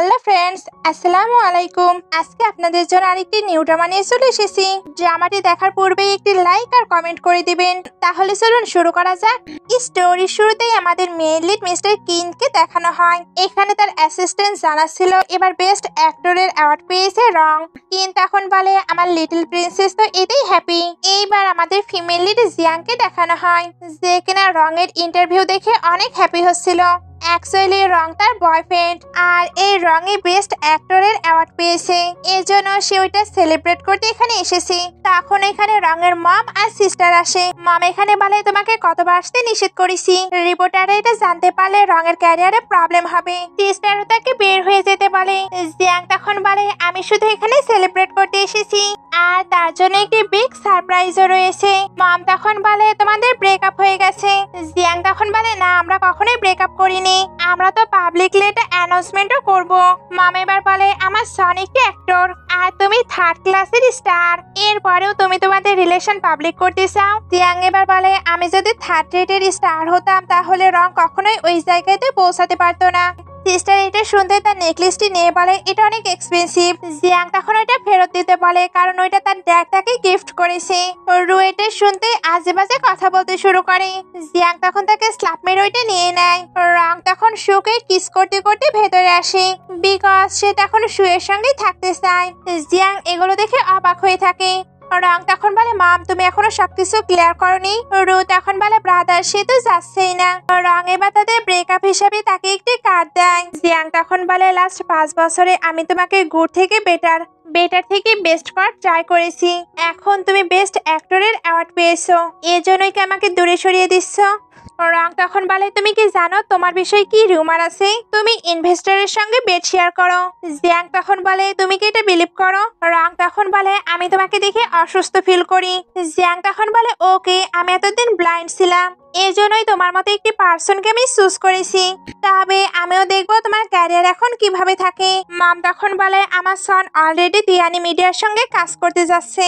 Hello friends, আসসালামু আলাইকুম। আজকে আপনাদের জন্য আরেকটি নিউ ড্রামা নিয়ে চলে এসেছি। ড্রামাটি দেখার পূর্বে একটি লাইক আর কমেন্ট করে দিবেন। তাহলে চলুন শুরু করা যাক। স্টোরির শুরুতেই আমাদের মেইন লিড মিস্টার কিনকে দেখানো হয়। এখানে তার অ্যাসিস্ট্যান্ট জানাচ্ছিল এবার বেস্ট অ্যাক্টরের অ্যাওয়ার্ড পেয়েছে রং। কিন তখন বলে আমার লিটল প্রিন্সেস তো এতেই হ্যাপি। এইবার আমাদের ফিমেল লিড জিয়াংকে দেখানো হয়, যে কিনা রঙের ইন্টারভিউ দেখে অনেক হ্যাপি হচ্ছিল। অ্যাকচুয়ালি রং তার বয়ফ্রেন্ড, আর এই রঙে বেস্ট অ্যাক্টরের অ্যাওয়ার্ড পেয়েছে। এর জন্য সে ওইটা সেলিব্রেট করতে এখানে এসেছে। তখন এখানে রঙের মম আর সিস্টার আসে। মম এখানে বলে তোমাকে কতবার আসতে নিষেধ করেছি, রিপোর্টারে এটা জানতে পারলে রঙের ক্যারিয়ারে প্রবলেম হবে। সিস্টারও তাকে বের হয়ে যেতে বলে। জিয়াং তখন বলে আমি শুধু এখানে সেলিব্রেট করতে এসেছি, আর তার জন্য একটি বিগ সারপ্রাইজও রয়েছে। মম তখন বলে তোমাদের ব্রেকআপ হয়ে গেছে। জিয়াং তখন বলে না, আমরা কখনোই ব্রেকআপ করিনি, আমরা তো পাবলিকলি এটা অ্যানাউন্সমেন্টও করব। মম এবার বলে আমার সন একটি অ্যাক্টর আর তুমি থার্ড ক্লাসের স্টার, এরপরেও তুমি তোমাদের রিলেশন পাবলিক করতে চাও। জিয়াং এবার বলে আমি যদি থার্ড রেটের স্টার হতাম তাহলে রং কখনোই ওই জায়গাতে পৌঁছাতে পারতো না। সিস্টার এটা শুনতে তার নেকলেসটি নিয়ে বলে এটা অনেক এক্সপেন্সিভ। জিয়াং তখন ওইটা ফেরত দিতে বলে, কারণ ওইটা তার ড্যাড তাকে গিফট করেছে। রুয়েটে শুনতে আজে বাজে কথা বলতে শুরু করে। জিয়াং তখন তাকে স্ল্যাপ মেরে ওইটা নিয়ে নেয়। রং তখন শুকে কিস করতে করতে ভেতরে আসে, বিকজ সে তখন শুয়ের সঙ্গেই থাকতে চায়। জিয়াং এগুলো দেখে অবাক হয়ে থাকে। রং তখন বলে মাম তুমি এখনো সবকিছু ক্লিয়ার করনি। রু তখন বলে ব্রাদার সে তো যাচ্ছেই না। রং এবার তাদের ব্রেকআপ হিসেবে তাকে একটি কার্ড দেয়। জিয়াং তখন বলে লাস্ট 5 বছরে আমি তোমাকে গুড থেকে বেটার থেকে বেস্ট করার ট্রাই করেছি। এখন তুমি বেস্ট অ্যাক্টরের অ্যাওয়ার্ড পেয়েছো, এর জন্যই কি আমাকে দূরে সরিয়ে দিচ্ছ? রং তখন বলে তুমি কি জানো তোমার বিষয়ে কি রিউমার আছে? তুমি ইনভেস্টরের সঙ্গে বেড শেয়ার করো। জিয়াং তখন বলে তুমি কি এটা বিলিভ করো? রং তখন বলে আমি তোমাকে দেখে অসুস্থ ফিল করি। জিয়াং তখন বলে ওকে, আমি এতদিন ব্লাইন্ড ছিলাম, এই জন্যই তোমার মতো একটি পার্সনকে আমি চুজ করেছি। তবে আমিও দেখবো তোমার ক্যারিয়ার এখন কিভাবে থাকে। মম তখন বলে আমার সন অলরেডি তিয়ানি মিডিয়ার সঙ্গে কাজ করতে যাচ্ছে,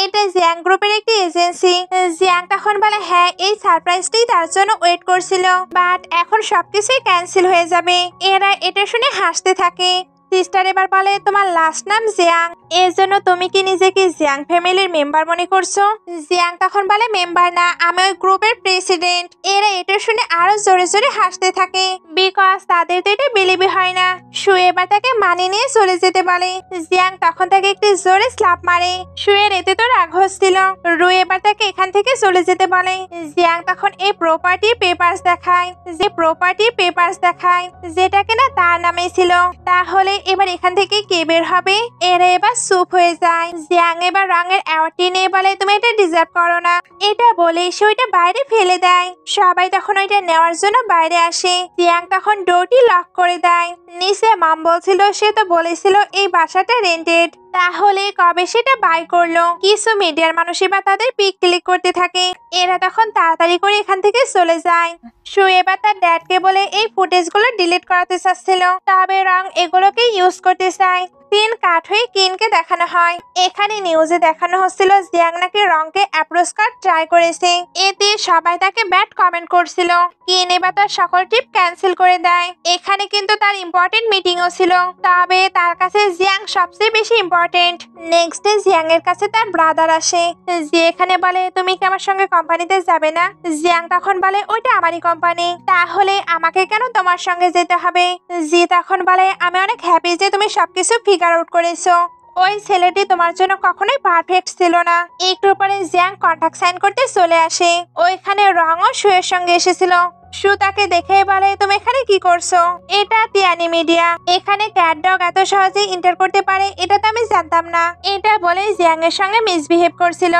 এটা জিয়াং গ্রুপের একটি এজেন্সি। জিয়াং তখন বলে হ্যাঁ, এই সারপ্রাইজটাই তার জন্য ওয়েট করছিল, বাট এখন সবকিছুই ক্যান্সেল হয়ে যাবে। এরা এটা শুনে হাসতে থাকে। সিস্টার এবার বলে তোমার লাস্ট নাম জিয়াং, এর জন্য তুমি কি নিজেকে জিয়াং ফ্যামিলির মেম্বার মনে করছো? জিয়াং তখন বলে মেম্বার না, আমি ওই গ্রুপের প্রেসিডেন্ট। এরা এটা শুনে আরো জোরে জোরে হাসতে থাকে, বিকজ তাদের তো এটা বিলিভই হয় না। শুয়ে এবার তাকে মানিয়ে নিয়ে চলে যেতে বলে। জিয়াং তখন তাকে একটি জোরে স্ল্যাপ মারে। শুয়ের এতে তো রাগ হচ্ছিল। রু এবার তাকে এখান থেকে চলে যেতে বলে। জিয়াং তখন এই প্রপার্টি পেপারস দেখায়, যেটা কিনা তার নামে ছিল। তাহলে এবার এখান থেকে কে বের হবে? এরা এবার চুপ হয়ে যায়। জিয়াং এবার রঙের অ্যাওয়ার্ডটি নিয়ে বলে তুমি এটা ডিজার্ভ করো না। এটা বলে সে ওইটা বাইরে ফেলে দেয়। সবাই তখন ওইটা নেওয়ার জন্য বাইরে আসে। জিয়াং তখন ডোরটি লক করে দেয়। নিচে মাম বলছিল সে তো বলেছিল এই বাসাটা রেন্টেড, তাহলে কবে সেটা বাই করলো? কিছু মিডিয়ার মানুষই বা তাদের পিক ক্লিক করতে থাকে। এরা তখন তাড়াতাড়ি করে এখান থেকে চলে যায়। শু এবার তার ড্যাডকে বলে এই ফুটেজগুলো ডিলিট করাতে চাচ্ছিল, তবে রং এগুলোকে ইউজ করতে চায়। সিন কাট হয়ে কিনকে দেখানো হয়। এখানে নিউজে দেখানো হচ্ছিল জিয়াং নাকি রংকে অ্যাপ্রোচ করার ট্রাই করেছে, এতে সবাই তাকে ব্যাড কমেন্ট করছিল। কিন এবার তার সকল ট্রিপ ক্যান্সেল করে দেয়। এখানে কিন্তু তার ইম্পর্টেন্ট মিটিংও ছিল, তবে তার কাছে জিয়াং সবচেয়ে বেশি ইম্পর্টেন্ট। নেক্সট ডে জিয়াং এর কাছে তার ব্রাদার আসে। জি এখানে বলে তুমি কি আমার সঙ্গে কোম্পানিতে যাবে না? জিয়াং তখন বলে ওইটা আমারই কোম্পানি, তাহলে আমাকে কেন তোমার সঙ্গে যেতে হবে? জি তখন বলে আমি অনেক হ্যাপি যে তুমি সবকিছু ফিগার আউট করেছো। ওই ছেলেটি তোমার জন্য কখনোই পারফেক্ট ছিল না। একটু পরে জিয়াং কন্ট্রাক্ট সাইন করতে চলে আসে। ওইখানে রঙও শুয়ের সঙ্গে এসেছিল। শু তাকে দেখে বলে তুমি এখানে কি করছো? এটা তিয়ানি মিডিয়া, এখানে ক্যাট ডগ এত সহজে এন্টার করতে পারে এটা তো আমি জানতাম না। এটা বলে জিয়াং এর সঙ্গে মিসবিহেভ করছিল।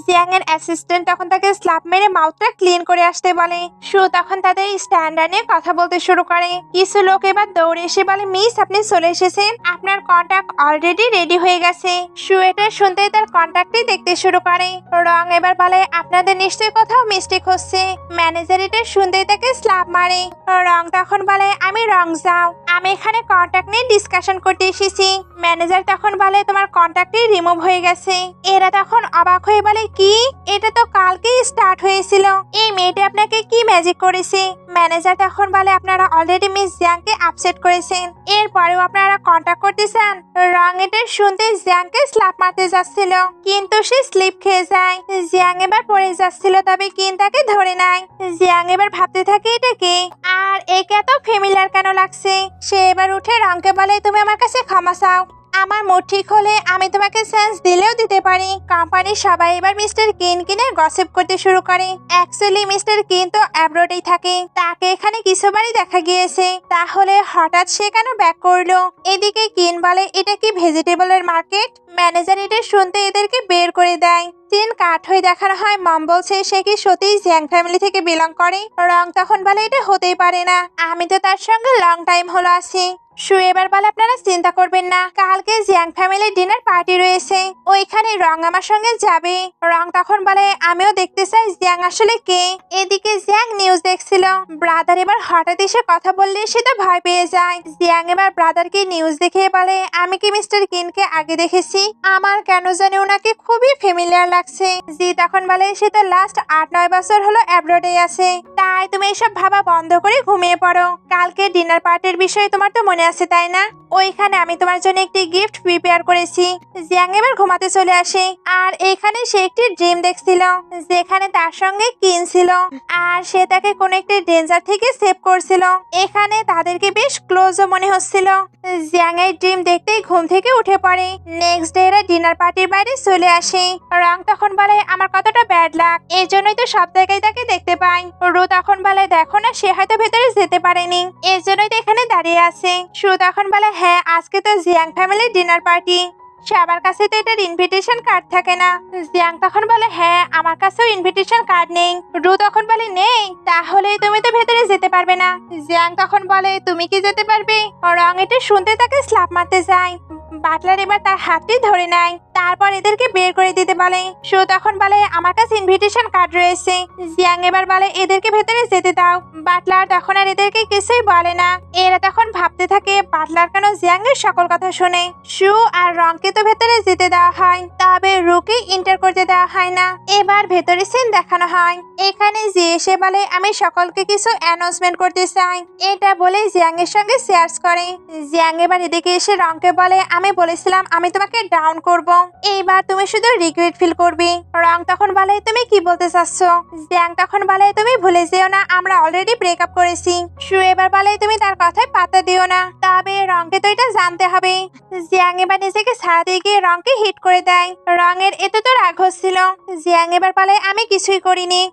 জিয়াং এর অ্যাসিস্ট্যান্ট তখন তাকে স্ল্যাপ মেরে মাউথটা ক্লিন করে আসতে বলে। শু তখন তাদের স্ট্যান্ডার্ড নিয়ে কথা বলতে শুরু করে। কিছু লোক এবার দৌড়ে এসে বলে মিস আপনি চলে এসেছেন, আপনার কন্ট্যাক্ট অলরেডি রেডি হয়ে গেছে। শু এটা শুনতে তার কন্ট্যাক্টই দেখতে শুরু করে। রং এবার বলে আপনাদের নিশ্চয়ই কোথাও মিস্টেক হচ্ছে। ম্যানেজার এটা শুনতে তাকে স্ল্যাপ মারে। রং তখন বলে আমি রং যাও, আমি এখানে কন্ট্যাক্ট নিয়ে ডিসকাশন করতে এসেছি। ম্যানেজার তখন বলে তোমার কন্ট্যাক্টই রিমুভ হয়ে গেছে। এরা তখন অবাক হয়ে বলে কি, এটা তো কালকেই স্টার্ট হয়েছিল, এই মেয়েটা আপনাকে কি ম্যাজিক করেছে? ম্যানেজার তখন বলে আপনারা অলরেডি মিস জিয়াংকে আপসেট করেছেন, এরপরেও আপনারা কন্ট্যাক্ট করতে চান? রং এটা শুনতে জিয়াংকে স্ল্যাপ মারতে যাচ্ছিল, কিন্তু সে স্লিপ খেয়ে যায়। জিয়াং এবার পড়ে যাচ্ছিল, তবে কিন তাকে ধরে নেয়। জিয়াং এবার ভাবতে থাকে এটা কে, আর একে এত ফ্যামিলিয়ার কেন লাগছে। সে এবার উঠে রংকে বলে তুমি আমার কাছে ক্ষমা চাও, আমার মুড ঠিক হলে আমি তোমাকে চান্স দিলেও দিতে পারি। কোম্পানির সবাই এবার মিস্টার কিনের গসিপ করতে শুরু করে। অ্যাকচুয়ালি মিস্টার কিন তো অ্যাব্রোডেই থাকে, তাকে এখানে কিছুবারই দেখা গিয়েছে, তাহলে হঠাৎ সে কেন ব্যাক করলো? এদিকে কিন বলে এটা কি ভেজিটেবলের মার্কেট? ম্যানেজার এটা শুনতে এদেরকে বের করে দেয়। সিন কাট হয়ে দেখানো হয়, মম বলছে সে কি সত্যিই জিয়াং ফ্যামিলি থেকে বিলং করে। রং তখন বলে এটা হতেই পারে না, আমি তো তার সঙ্গে লং টাইম হলো আছি। শু এবার বলে আপনারা চিন্তা করবেন না, কালকে জিয়াং ফ্যামিলির ডিনার পার্টি রয়েছে, ওইখানে রং আমার সঙ্গে যাবে। রং তখন বলে আমিও দেখতে চাই জিয়াং আসলে কে। এদিকে জিয়াং নিউজ দেখছিল, ব্রাদার এবার হঠাৎ এসে কথা বললে সে তো ভয় পেয়ে যায়। জিয়াং এবার ব্রাদারকে নিউজ দেখে বলে আমি কি মিস্টার কিনকে আগে দেখেছি, আমার কেন জানি ওনাকে খুবই ফ্যামিলিয়ার লাগছে। জি তখন বলে সে তো লাস্ট 8-9 বছর হলো অ্যাব্রোডে আছে, তাই তুমি এসব ভাবা বন্ধ করে ঘুমিয়ে পড়ো। কালকে ডিনার পার্টির বিষয়ে তোমার তো মনে আছে তাই না? ওইখানে আমি তোমার জন্য একটি গিফট প্রিপেয়ার করেছি। জিয়াং এবার ঘুমাতে চলে আসে, আর এখানে সে একটি ড্রিম দেখছিল যেখানে তার সঙ্গে কিন ছিল, আর সে তাকে কোন একটি ডেঞ্জার থেকে সেভ করছিল। এখানে তাদেরকে বেশ ক্লোজও মনে হচ্ছিল। জিয়াং এর ড্রিম দেখতেই ঘুম থেকে উঠে পড়ে। নেক্সট ডে এরা ডিনার পার্টির বাইরে চলে আসে। রং তখন বলে আমার কতটা ব্যাড লাক, এই জন্যই তো সব জায়গায় তাকে দেখতে পাই। রু তখন বলে দেখো না, সে হয়তো ভেতরে যেতে পারেনি, এর জন্যই তো এখানে দাঁড়িয়ে আছে। শু তখন বলে হ্যাঁ আজকে তো জিয়াং ফ্যামিলির ডিনার পার্টি, সবার কাছে তো এটার ইনভিটেশন কার্ড থাকে না। জিয়াং তখন বলে হ্যাঁ আমার কাছেও ইনভিটেশন কার্ড নেই। রু তখন বলে নেই, তাহলে তুমি তো ভেতরে যেতে পারবে না। জিয়াং তখন বলে তুমি কি যেতে পারবে? রং এটা শুনতে তাকে স্ল্যাপ মারতে যায়। বাটলার এবার তার হাতটি ধরে নেয়, তারপর এদেরকে বের করে দিতে বলে। শো তখন বলে আমার কাছে ইনভিটেশন কার্ড রয়েছে। জিয়াং এবার বলে এদেরকে ভেতরে যেতে দাও। বাটলার তখন আর এদেরকে কিছুই বলে না। এরা তখন ভাবতে থাকে বাটলার কেন জিয়াং এর সকল কথা শুনে। শু আর রংকে তো ভেতরে যেতে দেওয়া হয়, তবে রুকে এন্টার করতে দেওয়া হয় না। এবার ভেতরে সিন দেখানো হয়, এখানে জি এসে বলে আমি সকলকে কিছু অ্যানাউন্সমেন্ট করতে চাই। এটা বলে জিয়াং এর সঙ্গে শেয়ার করে। জিয়াং এবার এদিকে এসে রংকে বলে আমি বলেছিলাম আমি তোমাকে ডাউন করব, এইবার তুমি শুধু রিগ্রেট ফিল করবে। রং তখন বলে তুমি কি বলতে চাচ্ছ? জিয়াং তখন বলে তুমি ভুলে যেও না আমরা অলরেডি ব্রেকআপ করেছি। শু এবার বলে তুমি তার কথায় পাত্তা দিও না, তবে রংকে তো এটা জানতে হবে। জিয়াং এবার নিজেকে ছাড়াতে গিয়ে রংকে হিট করে দেয়। রঙের এতে তো রাগ হচ্ছিল। জিয়াং এবার বলে আমি কিছুই করিনি,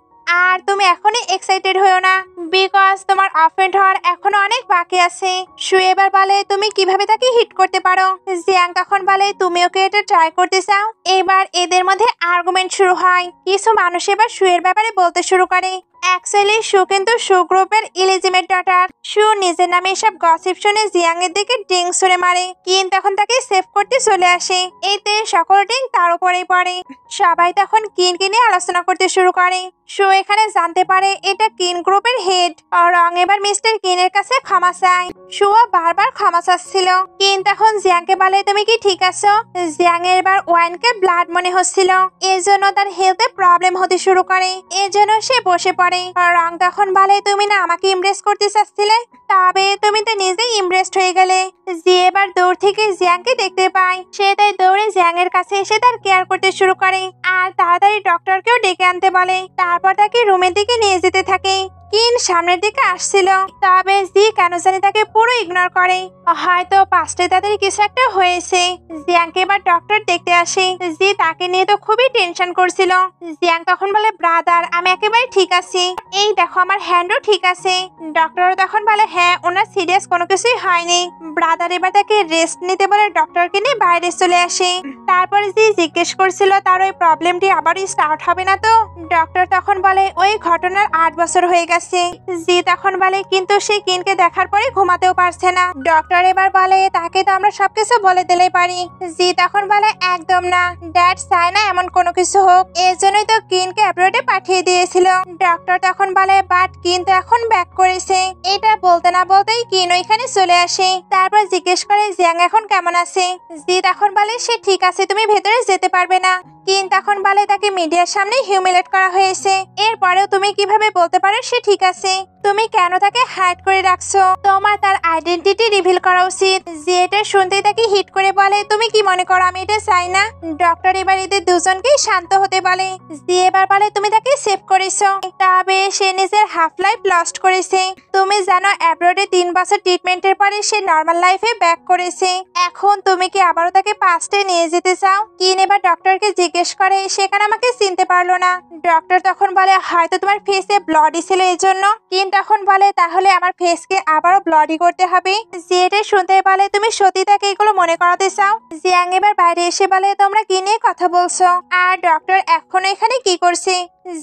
আর তুমি এখনই এক্সাইটেড হয়েও না, বিকজ তোমার অফেন্ড হওয়ার এখনো অনেক বাকি আছে। শু এবার বলে তুমি কিভাবে তাকে হিট করতে পারো? জিয়াং তখন বলে তুমি ওকে এটা ট্রাই করতে চাও। এবার এদের মধ্যে আর্গুমেন্ট শুরু হয়। কিছু মানুষ এবার শুয়ের ব্যাপারে বলতে শুরু করে। অ্যাকচুয়ালি শু কিন্তু শু গ্রুপের ইলিজিমেট ডটার। শু নিজের নামে এসব গসিপ শুনে জিয়াং এর দিকে ডিং ছুড়ে মারে, কিন তখন তাকে সেভ করতে চলে আসে। এতে সকল ডিং তার উপরেই পড়ে। সবাই তখন কিনকে নিয়ে আলোচনা করতে শুরু করে। শু এখানে জানতে পারে এটা কিন গ্রুপের হেড। রং এবার মিস্টার কিনের কাছে ক্ষমা চায়। শুও বারবার ক্ষমা চাচ্ছিল। কিন তখন জিয়াংকে বলে তুমি কি ঠিক আছো? জিয়াং এর এবার ওয়াইনকে ব্লাড মনে হচ্ছিল, এর জন্য তার হেলথে প্রবলেম হতে শুরু করে, এর জন্য সে বসে পড়ে। রং তখন বলে তুমি না আমাকে ইমপ্রেস করতে চাচ্ছিলে, তবে তুমি তো নিজেই ইমপ্রেসড হয়ে গেলে। জি এবার দৌড় থেকে জিয়াংকে দেখতে পায়, সে তাই দৌড়ে জিয়াং এর কাছে এসে তার কেয়ার করতে শুরু করে, আর তাড়াতাড়ি ডক্টরকেও ডেকে আনতে বলে। তারপর তাকে রুমের দিকে নিয়ে যেতে থাকে। কিন সামনের দিকে আসছিল, তবে জি কেন জানি তাকে পুরো ইগনোর করে। হয়তো পাস্টে তাদের কিছু একটা হয়েছে। জিয়াংকে এবার ডক্টর দেখতে আসে। জি তাকে নিয়ে তো খুবই টেনশন করছিল। জিয়াং তখন বলে ব্রাদার আমি একেবারে ঠিক আছি, এই দেখো আমার হ্যান্ডও ঠিক আছে। ডক্টর তখন বলে হ্যাঁ ওনার সিরিয়াস কোনো কিছুই হয়নি। ব্রাদার এবার তাকে রেস্ট নিতে বলে ডক্টরকে নিয়ে বাইরে চলে আসে। তারপরে জি জিজ্ঞেস করছিল তার ওই প্রবলেমটি আবার স্টার্ট হবে না তো? ডক্টর তখন বলে ওই ঘটনার 8 বছর হয়ে গেছে, আছে। জি তখন বলে কিন্তু সে কিনকে দেখার পরে ঘুমাতেও পারছে না। ডক্টর এবার বলে তাকে তো আমরা সবকিছু বলে দিলেই পারি। জি তখন বলে একদম না, ড্যাড চায় না এমন কোনো কিছু হোক, এর জন্যই তো কিনকে অ্যাব্রোডে পাঠিয়ে দিয়েছিল। ডক্টর তখন বলে বাট কিন্তু এখন ব্যাক করেছে। এটা বলতে না বলতেই কিন ওইখানে চলে আসে। তারপর জিজ্ঞেস করে জিয়াং এখন কেমন আছে। জি তখন বলে সে ঠিক আছে, তুমি ভেতরে যেতে পারবে না। কিন তখন বলে তাকে মিডিয়ার সামনে হিউমিলেট করা হয়েছে, এরপরেও তুমি কিভাবে বলতে পারো সে ঠিক আছে? তুমি কেন তাকে হাইড করে রাখছো? তোমার তার আইডেন্টিটি রিভিল করা উচিত। যে এটা শুনতেই তাকে হিট করে বলে তুমি কি মনে করো আমি এটা চাই না? ডক্টর এবার এদের দুজনকেই শান্ত হতে বলে। যে এবার বলে তুমি তাকে সেভ করেছো, তবে সে নিজের হাফ লাইফ লস্ট করেছে। তুমি জানো অ্যাব্রোডে 3 বছর ট্রিটমেন্টের পরে সে নর্মাল লাইফে ব্যাক করেছে। এখন তুমি কি আবারও তাকে পাস্টে নিয়ে যেতে চাও? কিন এবার ডক্টরকে জিজ্ঞেস করে সেখানে আমাকে চিনতে পারলো না। ডক্টর তখন বলে হয়তো তোমার ফেসে ব্লাডি ছিল এই জন্য। কিন তখন বলে তাহলে আমার ফেসকে আবারও ব্লাডি করতে হবে। জিয়েটে শুনতে বলে তুমি সত্যি তাকে এগুলো মনে করাতে চাও? জিয়াং এবার বাইরে এসে বলে তোমরা কি নিয়ে কথা বলছো আর ডক্টর এখনো এখানে কি করছে?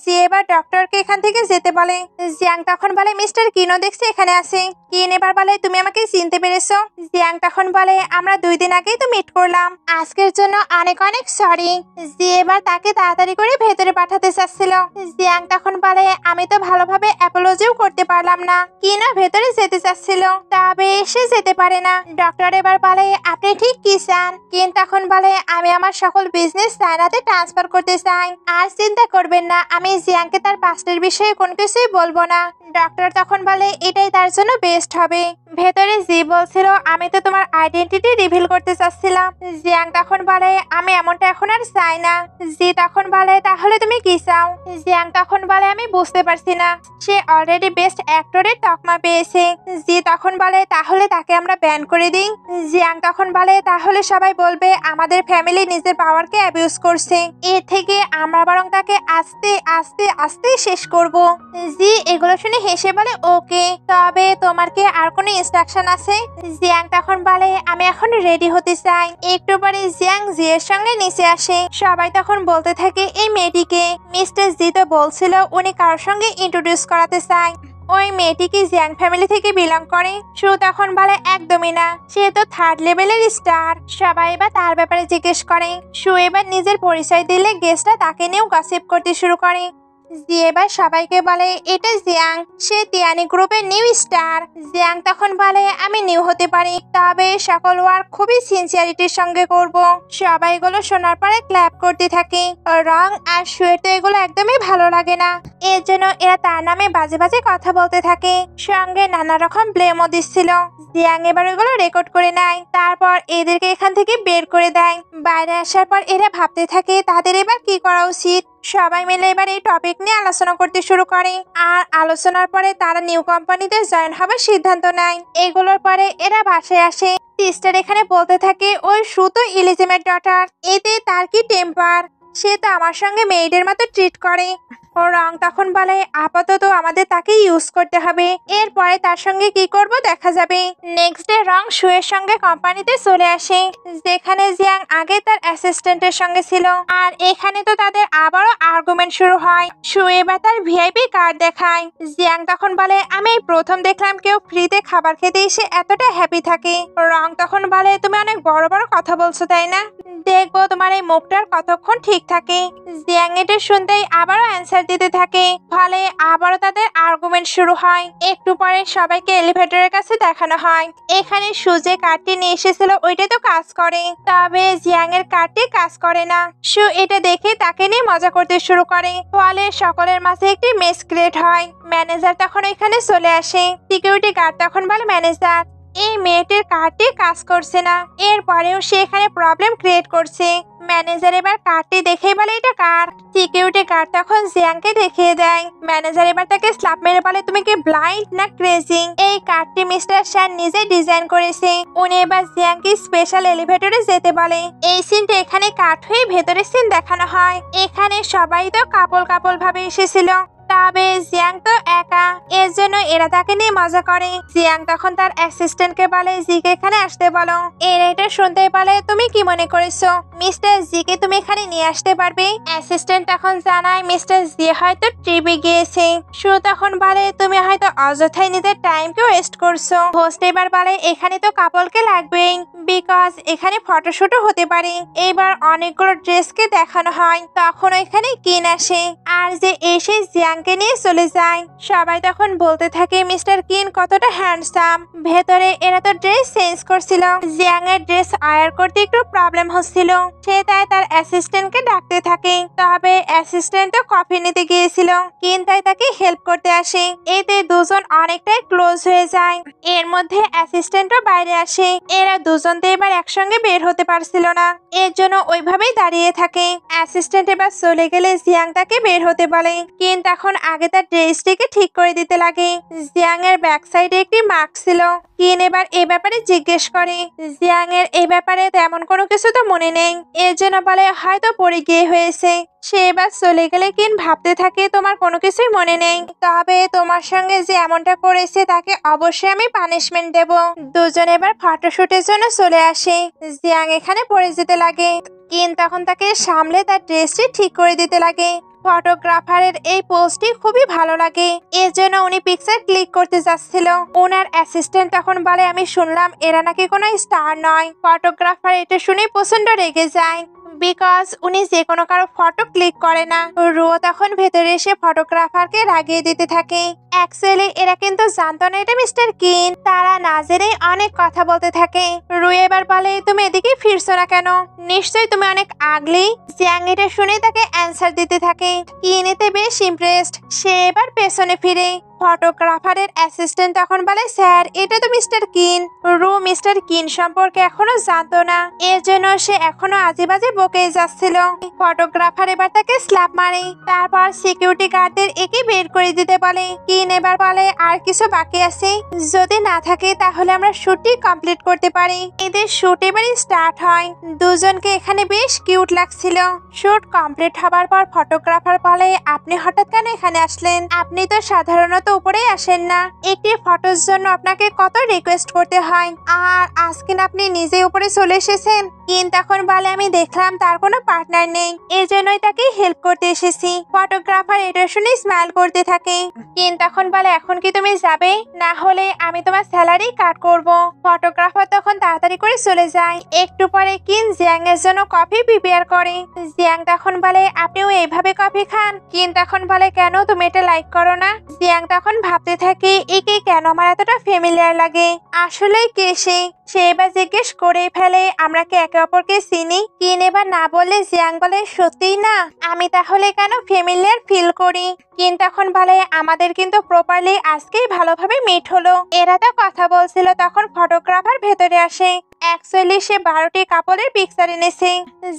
জি এবার ডক্টরকে এখান থেকে যেতে বলে। জিয়াং তখন বলে মিস্টার কিনো দেখছি এখানে আছে। কিন এবার বলে তুমি আমাকে চিনতে পেরেছো? জিয়াং তখন বলে আমরা 2 দিন আগেই তো মিট করলাম, আজকের জন্য অনেক অনেক সরি। জি এবার তাকে তাড়াতাড়ি করে ভেতরে পাঠাতে চাচ্ছিল। জিয়াং তখন বলে আমি তো ভালোভাবে অ্যাপোলজিও করতে পারলাম না। কিনো ভেতরে যেতে চাচ্ছিল, তবে সে যেতে পারে না। ডক্টর এবার বলে আপনি ঠিক কি চান? কিন তখন বলে আমি আমার সকল বিজনেস চায়নাতে ট্রান্সফার করতে চাই। আর চিন্তা করবেন না, আমি জিয়াংকে তার পাস্টের বিষয়ে কোনো কিছুই বলবো না। ডক্টর তখন বলে এটাই তার জন্য বেস্ট হবে। ভেতরে জি বলছিল আমি তো তোমার আইডেন্টিটি রিভিল করতে চাচ্ছিলাম। জিয়াং তখন বলে আমি এমনটা এখন আর চাই না। জি তখন বলে তাহলে তুমি কি চাও? জিয়াং তখন বলে আমি বুঝতে পারছি না, সে অলরেডি বেস্ট অ্যাক্টরের তকমা পেয়েছে। জি তখন বলে তাহলে তাকে আমরা ব্যান করে দিই। জিয়াং তখন বলে তাহলে সবাই বলবে আমাদের ফ্যামিলি নিজের পাওয়ারকে অ্যাবিউজ করছে, এর থেকে আমরা বরং তাকে আস্তে আস্তে আস্তে শেষ করব। জি এগুলো শুনে হেসে বলে ওকে, তবে তোমার কি আর কোনো ইনস্ট্রাকশন আছে? জিয়াং তখন বলে আমি এখন রেডি হতে চাই। একটু পরে জিয়াং জি এর সঙ্গে নিচে আসে। সবাই তখন বলতে থাকে এই মেয়েটিকে। মিস্টার জি তো বলছিল উনি কারোর সঙ্গে ইন্ট্রোডিউস করাতে চায়। ওই মেয়েটি কি জিয়াং ফ্যামিলি থেকে বিলং করে? সু তখন বলে একদমই না, সে তো 3rd লেভেলের স্টার। সবাই এবার তার ব্যাপারে জিজ্ঞেস করে। সু এবার নিজের পরিচয় দিলে গেস্টরা তাকে নিয়েও গসিপ করতে শুরু করে। জি এবার সবাইকে বলে এটা জিয়াং, সে তিয়ানি গ্রুপের নিউ স্টার। জিয়াং তখন বলে আমি নিউ হতে পারি, তবে সকল ওয়ার্ক খুবই সিনসিয়ারিটির সঙ্গে করব। সবাই এগুলো শোনার পরে ক্ল্যাপ করতে থাকে। রং আর শুয়ে তো এগুলো একদমই ভালো লাগে না, এর জন্য এরা তার নামে বাজে বাজে কথা বলতে থাকে, সঙ্গে নানা রকম ব্লেমও দিচ্ছিল। জিয়াং এবার এগুলো রেকর্ড করে নেয়, তারপর এদেরকে এখান থেকে বের করে দেয়। বাইরে আসার পর এরা ভাবতে থাকে তাদের এবার কি করা উচিত। সবাই মিলে এবার এই টপিক নিয়ে আলোচনা করতে শুরু করে, আর আলোচনার পরে তারা নিউ কোম্পানিতে জয়েন হবার সিদ্ধান্ত নেয়। এগুলোর পরে এরা বাসায় আসে। সিস্টার এখানে বলতে থাকে ওই সু তো ইলিজিমেট ডটার, এতে তার কি টেম্পার, সে তো আমার সঙ্গে মেয়েদের মতো ট্রিট করে। ও রং তখন বলে আপাতত আমাদের তাকে ইউজ করতে হবে, এরপরে তার সঙ্গে কি করব দেখা যাবে। নেক্সট ডে রং শুয়ের সঙ্গে কোম্পানিতে চলে আসে, যেখানে জিয়াং আগে তার অ্যাসিস্ট্যান্টের সঙ্গে ছিল। আর এখানে তো তাদের আবারও আর্গুমেন্ট শুরু হয়। শু এবার তার ভিআইপি কার্ড দেখায়। জিয়াং তখন বলে আমি এই প্রথম দেখলাম কেউ ফ্রিতে খাবার খেতে এসে এতটা হ্যাপি থাকে। রং তখন বলে তুমি অনেক বড় বড় কথা বলছো তাই না, দেখবো তোমার এই মুখটার কতক্ষণ ঠিক থাকে। জিয়াং এটা শুনতেই আবারও অ্যান্সার দিতে থাকে, ফলে আবারও তাদের আর্গুমেন্ট শুরু হয়। একটু পরে সবাইকে এলিভেটরের কাছে দেখানো হয়। এখানে সু যে কার্ডটি নিয়ে এসেছিল ওইটা তো কাজ করে, তবে জিয়াং এর কার্ডটি কাজ করে না। সু এটা দেখে তাকে নিয়ে মজা করতে শুরু করে, ফলে সকলের মাঝে একটি মেস ক্রিয়েট হয়। ম্যানেজার তখন এখানে চলে আসে। সিকিউরিটি গার্ড তখন বলে ম্যানেজার এই মেয়েটির কার্ডটি কাজ করছে না, এরপরেও সে এখানে প্রবলেম ক্রিয়েট করছে। ম্যানেজার এবার কার্ডটি দেখেই বলে এটা কার। সিকিউরিটি গার্ড তখন জিয়াংকে দেখিয়ে দেয়। ম্যানেজার এবার তাকে স্ল্যাপ মেরে বলে তুমি কি ব্লাইন্ড না ক্রেজি, এই কার্ডটি মিস্টার শ্যান নিজে ডিজাইন করেছে। উনি এবার জিয়াংকে স্পেশাল এলিভেটরে যেতে বলে। এই সিনটা এখানে কাট হয়ে ভেতরের সিন দেখানো হয়। এখানে সবাই তো কাপল কাপল ভাবে এসেছিল, তবে জিয়াং তো একা, এর জন্য এরা তাকে নিয়ে মজা করে। জিয়াং তখন তার অ্যাসিস্ট্যান্টকে বলে জিকে এখানে আসতে বলো। এরা এটা শুনতে বলে তুমি কি মনে করেছো মিস্টার জিকে তুমি এখানে নিয়ে আসতে পারবে? অ্যাসিস্ট্যান্ট তখন জানায় মিস্টার জি হয়তো ট্রিপে গিয়েছে। সু তখন বলে তুমি হয়তো অযথাই নিজের টাইমকে ওয়েস্ট করছো। হোস্ট এবার বলে এখানে তো কাপলকে লাগবেই, বিকজ এখানে ফটোশুটও হতে পারে। এবার অনেকগুলো ড্রেসকে দেখানো হয়, তখন ওইখানে কিন আসে আর যে এসে জিয়াংকে নিয়ে চলে যায়। সবাই তখন বলতে থাকে মিস্টার কিন কতটা হ্যান্ডসাম। ভেতরে এরা তো ড্রেস চেঞ্জ করছিল, জিয়াং এর ড্রেস আয়ার করতে একটু প্রবলেম হচ্ছিল, সে তাই তার অ্যাসিস্ট্যান্টকে ডাকতে থাকে। তবে অ্যাসিস্ট্যান্টও কফি নিতে গিয়েছিল, কিন তাই তাকে হেল্প করতে আসে। এতে দুজন অনেকটাই ক্লোজ হয়ে যায়। এর মধ্যে অ্যাসিস্ট্যান্টও বাইরে আসে। এরা দুজন তো এবার একসঙ্গে বের হতে পারছিল না, এর জন্য ওইভাবেই দাঁড়িয়ে থাকে। অ্যাসিস্ট্যান্ট এবার চলে গেলে জিয়াং তাকে বের হতে বলে, কিন্তু এখন আগে তার ড্রেসটিকে ঠিক করে দিতে লাগে। জিয়াং এর ব্যাক সাইডে একটি মার্ক ছিল। কিন এবার এ ব্যাপারে জিজ্ঞেস করে, জিয়াং এর এই ব্যাপারে তেমন কোনো কিছু তো মনে নেই, এর জন্য বলে হয়তো পড়ে গিয়ে হয়েছে। সে এবার চলে গেলে কিন ভাবতে থাকে তোমার কোনো কিছুই মনে নেই, তবে তোমার সঙ্গে যে এমনটা করেছে তাকে অবশ্যই আমি পানিশমেন্ট দেব। দুজন এবার ফটোশুটের জন্য চলে আসে। জিয়াং এখানে পড়ে যেতে লাগে, কিন তখন তাকে সামলে তার ড্রেসটি ঠিক করে দিতে লাগে। ফটোগ্রাফারের এই পোস্টটি খুবই ভালো লাগে, এর জন্য উনি পিকচার ক্লিক করতে যাচ্ছিল। ওনার অ্যাসিস্ট্যান্ট তখন বলে আমি শুনলাম এরা নাকি কোনো স্টার নয়। ফটোগ্রাফার এটা শুনে প্রচন্ড রেগে যায়, বিকজ উনি যে কোনো কারো ফটো ক্লিক করে না। রুও তখন ভেতরে এসে ফটোগ্রাফারকে রাগিয়ে দিতে থাকে। অ্যাকচুয়ালি এরা কিন্তু জানতো না এটা মিস্টার কিন, তারা না জেনেই অনেক কথা বলতে থাকে। রু এবার বলে তুমি এদিকে ফিরছো না কেন, নিশ্চয়ই তুমি অনেক আগলি। জিয়াং এটা শুনে তাকে অ্যান্সার দিতে থাকে। কিন এতে বেশ ইমপ্রেসড, সে এবার পেছনে ফিরে। ফটোগ্রাফারের অ্যাসিস্ট্যান্ট তখন বলে স্যার এটা তো মিস্টার কিন। রু মিস্টার কিন সম্পর্কে এখনো জানতো না, এর জন্য সে এখনো আজেবাজে বকে যাচ্ছিল। ফটোগ্রাফার এবার তাকে স্ল্যাপ মারে, তারপর সিকিউরিটি গার্ডদের একে বের করে দিতে বলে। কিন এবার বলে আর কিছু বাকি আছে, যদি না থাকে তাহলে আমরা শুটটি কমপ্লিট করতে পারি। এদের শুট এবার স্টার্ট হয়। দুজনকে এখানে বেশ কিউট লাগছিল। শুট কমপ্লিট হবার পর ফটোগ্রাফার বলে আপনি হঠাৎ কেন এখানে আসলেন? আপনি তো সাধারণত উপরেই আসেন না, একটি ফটোর জন্য আপনাকে কত রিকোয়েস্ট করতে হয়, আর আজকে আপনি নিজে উপরে চলে এসেছেন। কিন তখন বলে আমি দেখলাম তার কোনো পার্টনার নেই, এই জন্যই তাকে হেল্প করতে এসেছি। ফটোগ্রাফার এটা শুনে স্মাইল করতে থাকে। কিন তখন বলে এখন কি তুমি যাবে, না হলে আমি তোমার স্যালারি কাট করব। ফটোগ্রাফার তখন তাড়াতাড়ি করে চলে যায়। একটু পরে কিন জিয়াং এর জন্য কফি প্রিপেয়ার করে। জিয়াং তখন বলে আপনিও এইভাবে কফি খান? কিন তখন বলে কেন তুমি এটা লাইক করো না? জিয়াং তখন ভাবতে থাকে একে কেন আমার এতটা ফ্যামিলিয়ার লাগে, আসলে কে সে? সে এবার জিজ্ঞেস করে ফেলে আমরা কি একে অপরকে চিনি? কিন এবার না বলে জিয়াং বলে সত্যিই না, আমি তাহলে কেন ফ্যামিলিয়ার ফিল করি? কিন তখন বলে আমাদের কিন্তু প্রপারলি আজকেই ভালোভাবে মিট হলো। এরা তো কথা বলছিল তখন ফটোগ্রাফার ভেতরে আসে। অ্যাকচুয়ালি সে 12টি কাপলের পিকচার এনেছে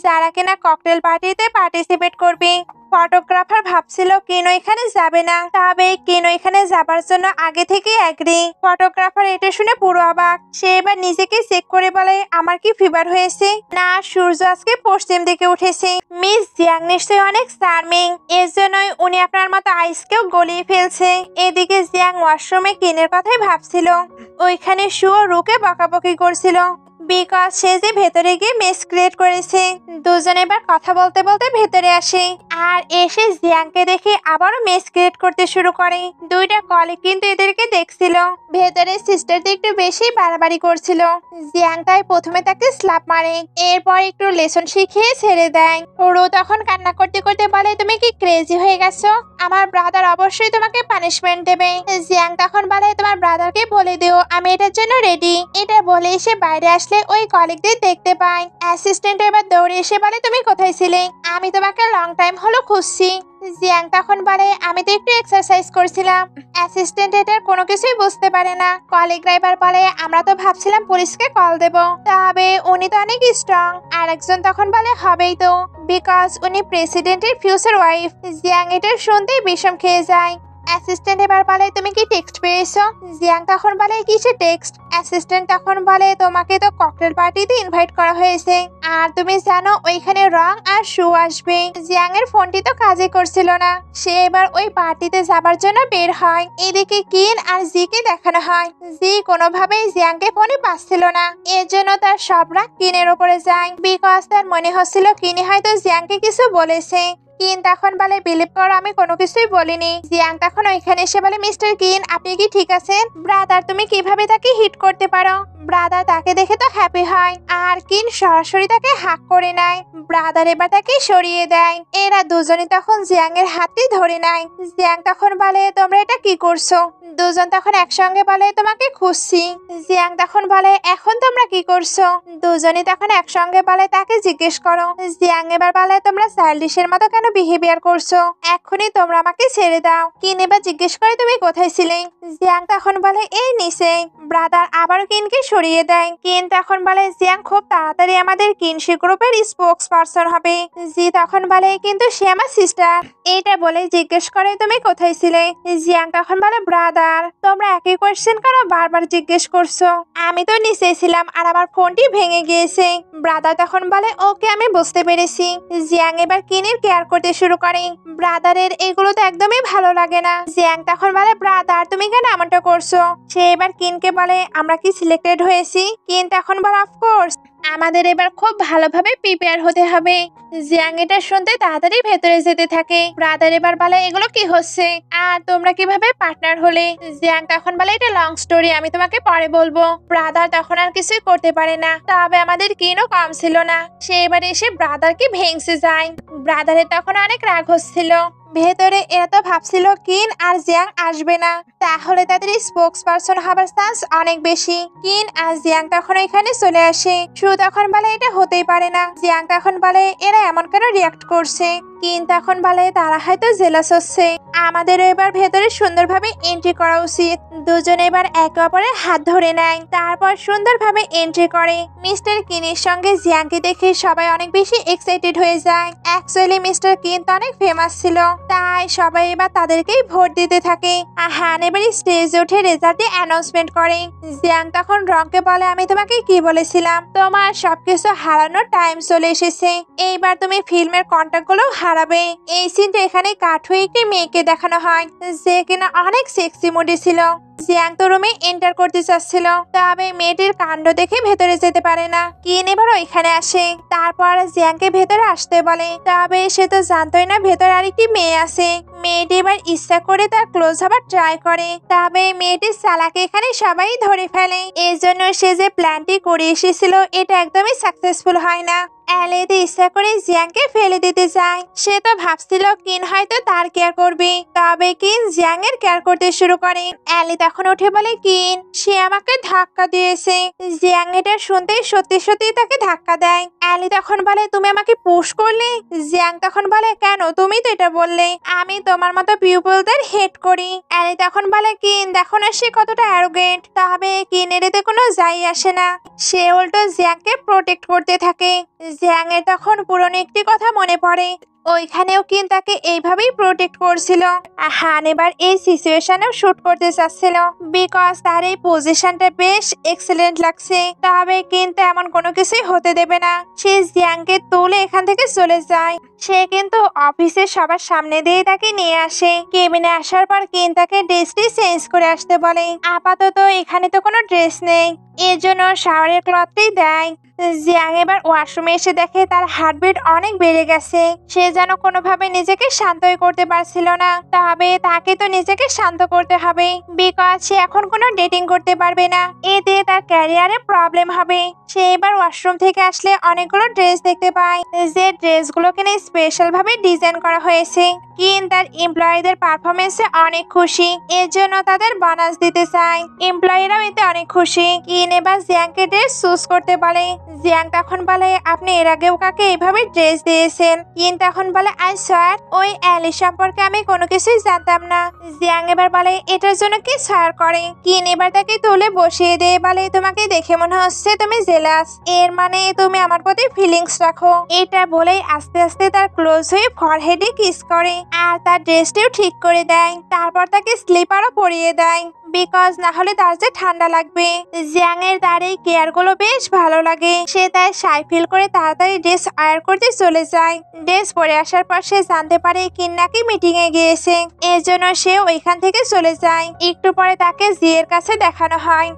যারা কিনা ককটেল পার্টিতে পার্টিসিপেট করবে। ফটোগ্রাফার ভাবছিল কিন এখানে যাবে না, তবে কিন এখানে যাবার জন্য আগে থেকে এগ্রি। ফটোগ্রাফার এটা শুনে পুরো অবাক, সে এবার নিজেকে চেক করে বলে আমার কি ফিভার হয়েছে? না, সূর্য আজকে পশ্চিম দিকে উঠেছে। মিস জিয়াং নিশ্চয়ই অনেক চার্মিং, এর জন্যই উনি আপনার মতো আইসকেও গলিয়ে ফেলছে। এদিকে জিয়াং ওয়াশরুমে কিনের কথাই ভাবছিল, ওইখানে শুও রুকে বকাবকি করছিল, বিকজ সে যে ভেতরে গিয়ে মেস ক্রিয়েট করেছে। দুজনে এবার কথা বলতে বলতে ভেতরে আসে, আর এসে জিয়াংকে দেখে আবারও মেস ক্রিয়েট করতে শুরু করে। দুইটা কলিগ কিন্তু এদেরকে দেখছিল। ভেতরে সিস্টারটি একটু বেশি বাড়াবাড়ি করছিল। জিয়াং তাই প্রথমে তাকে স্ল্যাপ মারে, এরপর একটু লেসন শিখিয়ে ছেড়ে দেয়। রো তখন কান্না করতে করতে বলে তুমি কি ক্রেজি হয়ে গেছো? আমার ব্রাদার অবশ্যই তোমাকে পানিশমেন্ট দেবে। জিয়াং তখন বলে তোমার ব্রাদারকে বলে দিও আমি এটার জন্য রেডি। এটা বলে এসে বাইরে আসলে ওই কলিগদের দেখতে পায়। অ্যাসিস্ট্যান্ট এবার দৌড়ে এসে বলে তুমি কোথায় ছিলে? আমি তোমাকে লং টাইম হলো খুঁজছি। জিয়াং তখন বলে আমি তো একটু এক্সারসাইজ করছিলাম। অ্যাসিস্ট্যান্ট এটার কোনো কিছুই বুঝতে পারে না। কলিগরা এবার বলে আমরা তো ভাবছিলাম পুলিশকে কল দেব, তবে উনি তো অনেক স্ট্রং। আর একজন তখন বলে হবেই তো, বিকজ উনি প্রেসিডেন্টের ফিউচার ওয়াইফ। জিয়াং এটা শুনতেই বিষম খেয়ে যায়। অ্যাসিস্ট্যান্ট এবার বলে তুমি কি টেক্সট পেয়েছো? জিয়াং তখন বলে কিসের টেক্সট? অ্যাসিস্ট্যান্ট তখন বলে তোমাকে তো ককটেল পার্টিতে ইনভাইট করা হয়েছে, আর তুমি জানো ওইখানে রং আর শু আসবে। জিয়াং এর ফোনটি তো কাজে করছিল না, সে এবার ওই পার্টিতে যাবার জন্য বের হয়। এদিকে কিন আর জিকে দেখানো হয় জি কোনোভাবেই জিয়াংকে ফোনে পাচ্ছিল না, এর জন্য তার সব রাগ কিনের ওপরে যায়। বিকজ তার মনে হচ্ছিল কিনি হয়তো জিয়াংকে কিছু বলেছে। কিন তখন বলে বিলিভ করো আমি কোনো কিছুই বলিনি। জিয়াং তখন ওইখানে এসে বলে মিস্টার কিন আপনি কি ঠিক আছেন? ব্রাদার তুমি কিভাবে তাকে হিট করতে পারো? ব্রাদার তাকে দেখে তো হ্যাপি হয়, আর কিন সরাসরি তাকে হাক করে নেয়। ব্রাদার এবার তাকে সরিয়ে দেয়। এরা দুজনই তখন জিয়াং এর হাতটি ধরে নেয়। জিয়াং তখন বলে তোমরা এটা কি করছো? দুজন তখন একসঙ্গে বলে তোমাকে খুঁজছি। জিয়াং তখন বলে এখন তোমরা কি করছো? দুজনই তখন একসঙ্গে বলে তাকে জিজ্ঞেস করো। জিয়াং এবার বলে তোমরা চাইল্ডিশের মতো কেন বিহেভিয়ার করছো? এখনই তোমরা আমাকে ছেড়ে দাও। কিন এবার জিজ্ঞেস করে তুমি কোথায় ছিলে? জিয়াং তখন বলে এই নিচে। ব্রাদার আবার কিনকে সরিয়ে দেয়। কিন তখন বলে জিয়াং খুব তাড়াতাড়ি আমাদের কিনশি গ্রুপের স্পোক্স পারসন হবে। জি তখন বলে কিন্তু সে আমার সিস্টার। এইটা বলে জিজ্ঞেস করে তুমি কোথায় ছিলে? জিয়াং তখন বলে ব্রাদার তোমরা একই কোয়েশ্চেন কেন বারবার জিজ্ঞেস করছো? আমি তো নিচে ছিলাম আর আমার ফোনটি ভেঙে গিয়েছে। ব্রাদার তখন বলে ওকে আমি বুঝতে পেরেছি। জিয়াং এবার কিনের কেয়ার করতে শুরু করে। ব্রাদারের এগুলো তো একদমই ভালো লাগে না। জিয়াং তখন বলে ব্রাদার তুমি কেন এমনটা করছো? সে এবার কিনকে বলে আমরা কি সিলেক্টেড হয়েছি? কিন তখন বলে অফকোর্স আমাদের এবার খুব ভালোভাবে প্রিপেয়ার হতে হবে। জিয়াং এটা শুনতে তাড়াতাড়ি ভেতরে যেতে থাকে। ব্রাদার এবার বলে এগুলো কি হচ্ছে আর তোমরা কিভাবে পার্টনার হলে? জিয়াং তখন বলে এটা লং স্টোরি, আমি তোমাকে পরে বলবো। ব্রাদার তখন আর কিছুই করতে পারে না, তবে আমাদের কিনও কম ছিল না, সে এবার এসে ব্রাদারকে ভেঙছে যায়। ব্রাদারের তখন অনেক রাগ হচ্ছিল। ভেতরে এরা তো ভাবছিল কিন আর জিয়াং আসবে না, তাহলে তাদের স্পোক্স পারসন হবার চান্স অনেক বেশি। কিন আর জিয়াং তখন এখানে চলে আসে। শু তখন বলে এটা হতেই পারে না। জিয়াং তখন বলে এরা এমন কেন রিয়াক্ট করছে? কিন তখন বলে তারা হয়তো জেলাস হচ্ছে, আমাদের এবার ভেতরে সুন্দরভাবে এন্ট্রি করা উচিত। দুজন এবার একে অপরের হাত ধরে নেয়, তারপর সুন্দরভাবে এন্ট্রি করে। মিস্টার কিনের সঙ্গে জিয়াংকে দেখে সবাই অনেক বেশি এক্সাইটেড হয়ে যায়। অ্যাকচুয়ালি মিস্টার কিন তো অনেক ফেমাস ছিল, তাই সবাই এবার তাদেরকেই ভোট দিতে থাকে। হান এবার স্টেজে উঠে রেজাল্টে অ্যানাউন্সমেন্ট করে। জিয়াং তখন রংকে বলে আমি তোমাকে কি বলেছিলাম, তোমার সবকিছু হারানোর টাইম চলে এসেছে, এইবার তুমি ফিল্মের কন্ট্যাক্ট গুলো হারাবে। এই সিনটা এখানে কাট হয়ে একটি মেয়েকে দেখানো হয় যে কিনা অনেক সেক্সি মুডে ছিল। জিয়াং তো রুমে এন্টার করতে চাচ্ছিল, তবে মেয়েটির কাণ্ড দেখে ভেতরে যেতে পারে না। কিন এবার ওইখানে আসে, তারপর জিয়াংকে ভেতরে আসতে বলে, তবে সে তো জানতোই না ভেতরে আরেকটি মেয়ে আছে। মেয়েটি এবার ইচ্ছা করে তার ক্লোজ হবার ট্রাই করে, তবে মেয়েটির চালাকে এখানে সবাই ধরে ফেলে। এই জন্য সে যে প্ল্যানটি করে এসেছিল এটা একদমই সাকসেসফুল হয় না। অ্যালিতে ইচ্ছা করে জিয়াংকে ফেলে দিতে চায়। সে তো ভাবছিল কিন হয়তো তার কেয়ার করবে, তবে কিন জিয়াং এর কেয়ার করতে শুরু করে। অ্যালি তখন উঠে বলে কিন সে আমাকে ধাক্কা দিয়েছে। জিয়াং এটা শুনতেই সত্যি সত্যি তাকে ধাক্কা দেয়। অ্যালি তখন বলে তুমি আমাকে পুশ করলে? জিয়াং তখন বলে কেন, তুমি তো এটা বললে আমি তোমার মতো পিপলদের হেট করি। অ্যালি তখন বলে কিন দেখো না সে কতটা অ্যারোগেন্ট, তবে কিনের এতে কোনো যাই আসে না, সে উল্টো জিয়াংকে প্রোটেক্ট করতে থাকে। জিয়াং এর তখন পুরনো একটি কথা মনে পড়ে, ওইখানেও কিন তাকে এইভাবেই প্রোটেক্ট করছিল। হান এবার এই সিচুয়েশনেও শুট করতে চাচ্ছিল, বিকজ তার এই পজিশনটা বেশ এক্সেলেন্ট লাগছে। তবে কিন্তু এমন কোনো কিছুই হতে দেবে না, সে জিয়াংকে তুলে এখান থেকে চলে যায়। সে কিন্তু অফিসের সবার সামনে দিয়ে তাকে নিয়ে আসে। কেবিনে আসার পর কিন তাকে ড্রেসটি চেঞ্জ করে আসতে বলে। আপাতত এখানে তো কোনো ড্রেস নেই, এর জন্য শাওয়ারের ক্লথটি দেয়। জিয়াং এবার ওয়াশরুমে এসে দেখে তার হার্টবিট অনেক বেড়ে গেছে। সে যেন কোনোভাবে নিজেকে শান্তই করতে পারছিল না, তবে তাকে তো নিজেকে শান্ত করতে হবে, বিকজ সে এখন কোনো ডেটিং করতে পারবে না, এতে তার ক্যারিয়ারে প্রবলেম হবে। সে এবার ওয়াশরুম থেকে আসলে অনেকগুলো ড্রেস দেখতে পায়, যে ড্রেসগুলোকে নিয়ে স্পেশাল ভাবে ডিজাইন করা হয়েছে। কিন তার এমপ্লয়ীদের পারফরমেন্সে অনেক খুশি, এর জন্য তাদের বোনাস দিতে চায়। এমপ্লয়িরাও এতে অনেক খুশি। কিন এবার জিয়াংকে ড্রেস চুজ করতে বলে। জিয়াং তখন বলে আপনি এর আগেও কাকে এইভাবে ড্রেস দিয়েছেন? কিন তখন বলে আই স্যার ওই অ্যালি সম্পর্কে আমি কোনো কিছুই জানতাম না। জিয়াং এবার বলে এটার জন্য কি স্যার করে? কিন এবার তাকে তুলে বসিয়ে দিয়ে বলে তোমাকে দেখে মনে হচ্ছে তুমি জেলাস, এর মানে তুমি আমার প্রতি ফিলিংস রাখো। এটা বলেই আস্তে আস্তে তার ক্লোজ হয়ে ফরহেডে কিস করে আর তার ড্রেসটিও ঠিক করে দেয়। তারপর তাকে স্লিপারও পরিয়ে দেয় বিকজ না হলে তার যে ঠান্ডা লাগবে। জিয়াং এর তার এই কেয়ার গুলো বেশ ভালো লাগে। সে তাই সাই ফিল করে তাড়াতাড়ি ড্রেস আয়ার করতে চলে যায়। ড্রেস পরে আসার পর সে জানতে পারে কিন নাকি মিটিং এ গিয়েছে, এর জন্য সে ওইখান থেকে চলে যায়। একটু পরে তাকে জিয়ের কাছে দেখানো হয়।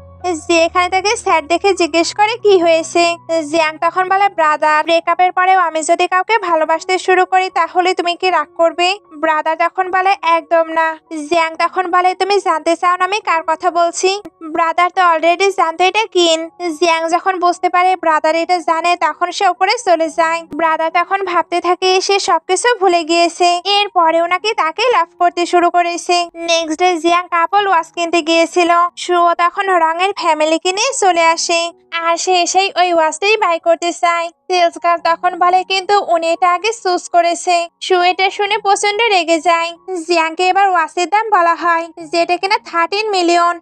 যে এখানে তাকে স্যার দেখে জিজ্ঞেস করে কি হয়েছে। জিয়াং তখন বলে ব্রাদার ব্রেকআপের পরেও আমি যদি কাউকে ভালোবাসতে শুরু করি তাহলে তুমি কি রাগ করবে? ব্রাদার তখন বলে একদম না। জিয়াং তখন বলে তুমি জানতে চাও না আমি কার কথা বলছি? ব্রাদার তো অলরেডি জানতো এটা কিন। জিয়াং যখন বুঝতে পারে ব্রাদার এটা জানে তখন সে উপরে চলে যায়। ব্রাদার তখন ভাবতে থাকে সে সবকিছু ভুলে গিয়েছে, এরপরেও নাকি তাকে লাভ করতে শুরু করেছে। নেক্সট ডে জিয়াং কাপল ওয়াচ কিনতে গিয়েছিল। শুও তখন রঙের ফ্যামিলিকে নিয়ে চলে আসে আর সে এসেই ওই ওয়াচটাই বাই করতে চায়। সেলস গার্ল তখন বলে কিন্তু উনি এটা আগে চুজ করেছে। শু এটা শুনে প্রচন্ড রেগে যায়। জিয়াংকে এবার ওয়াচের দাম বলা হয় যেটা কিনা 13 মিলিয়ন।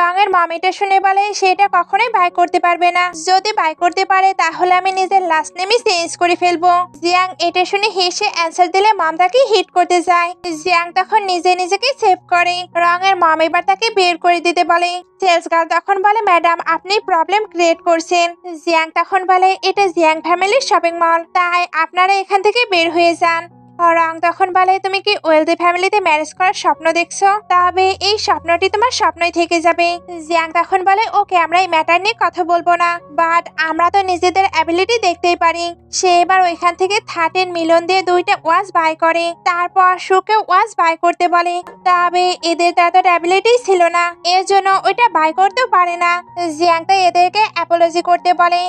রঙের মামিটা শুনে বলে সেটা কখনোই বাই করতে পারবে না, যদি বাই করতে পারে তাহলে আমি নিজের লাস্ট নেমই চেঞ্জ করে ফেলবো। জিয়াং এটা শুনে হেসে অ্যান্সার দিলে মাম তাকে হিট করতে যায়। জিয়াং তখন নিজে নিজেকে সেভ করে। রঙের মাম এবার তাকে বের করে দিতে বলে। সেলস গার্ল তখন বলে ম্যাডাম আপনি প্রবলেম ক্রিয়েট করছেন। জিয়াং তখন বলে এটা জিয়াং ফ্যামিলির শপিং মল, তাই আপনারা এখান থেকে বের হয়ে যান। রং তখন বলে তুমি কি ওয়েলদি ফ্যামিলিতে ম্যারেজ করার স্বপ্ন দেখছো? তবে এই স্বপ্নটি তোমার স্বপ্নই থেকে যাবে। জিয়াং তখন বলে ওকে আমরা এই ম্যাটার নিয়ে কথা বলবো না, বাট আমরা তো নিজেদের অ্যাবিলিটি দেখতেই পারি। সে এবার ওইখান থেকে 13 মিলিয়ন দিয়ে দুইটা ওয়াচ বাই করে। তারপর সুকে ওয়াচ বাই করতে বলে, তবে এদের তো এত অ্যাবিলিটি ছিল না, এর জন্য ওইটা বাই করতেও পারে না। জিয়াং তাই এদেরকে অ্যাপোলজি করতে বলে।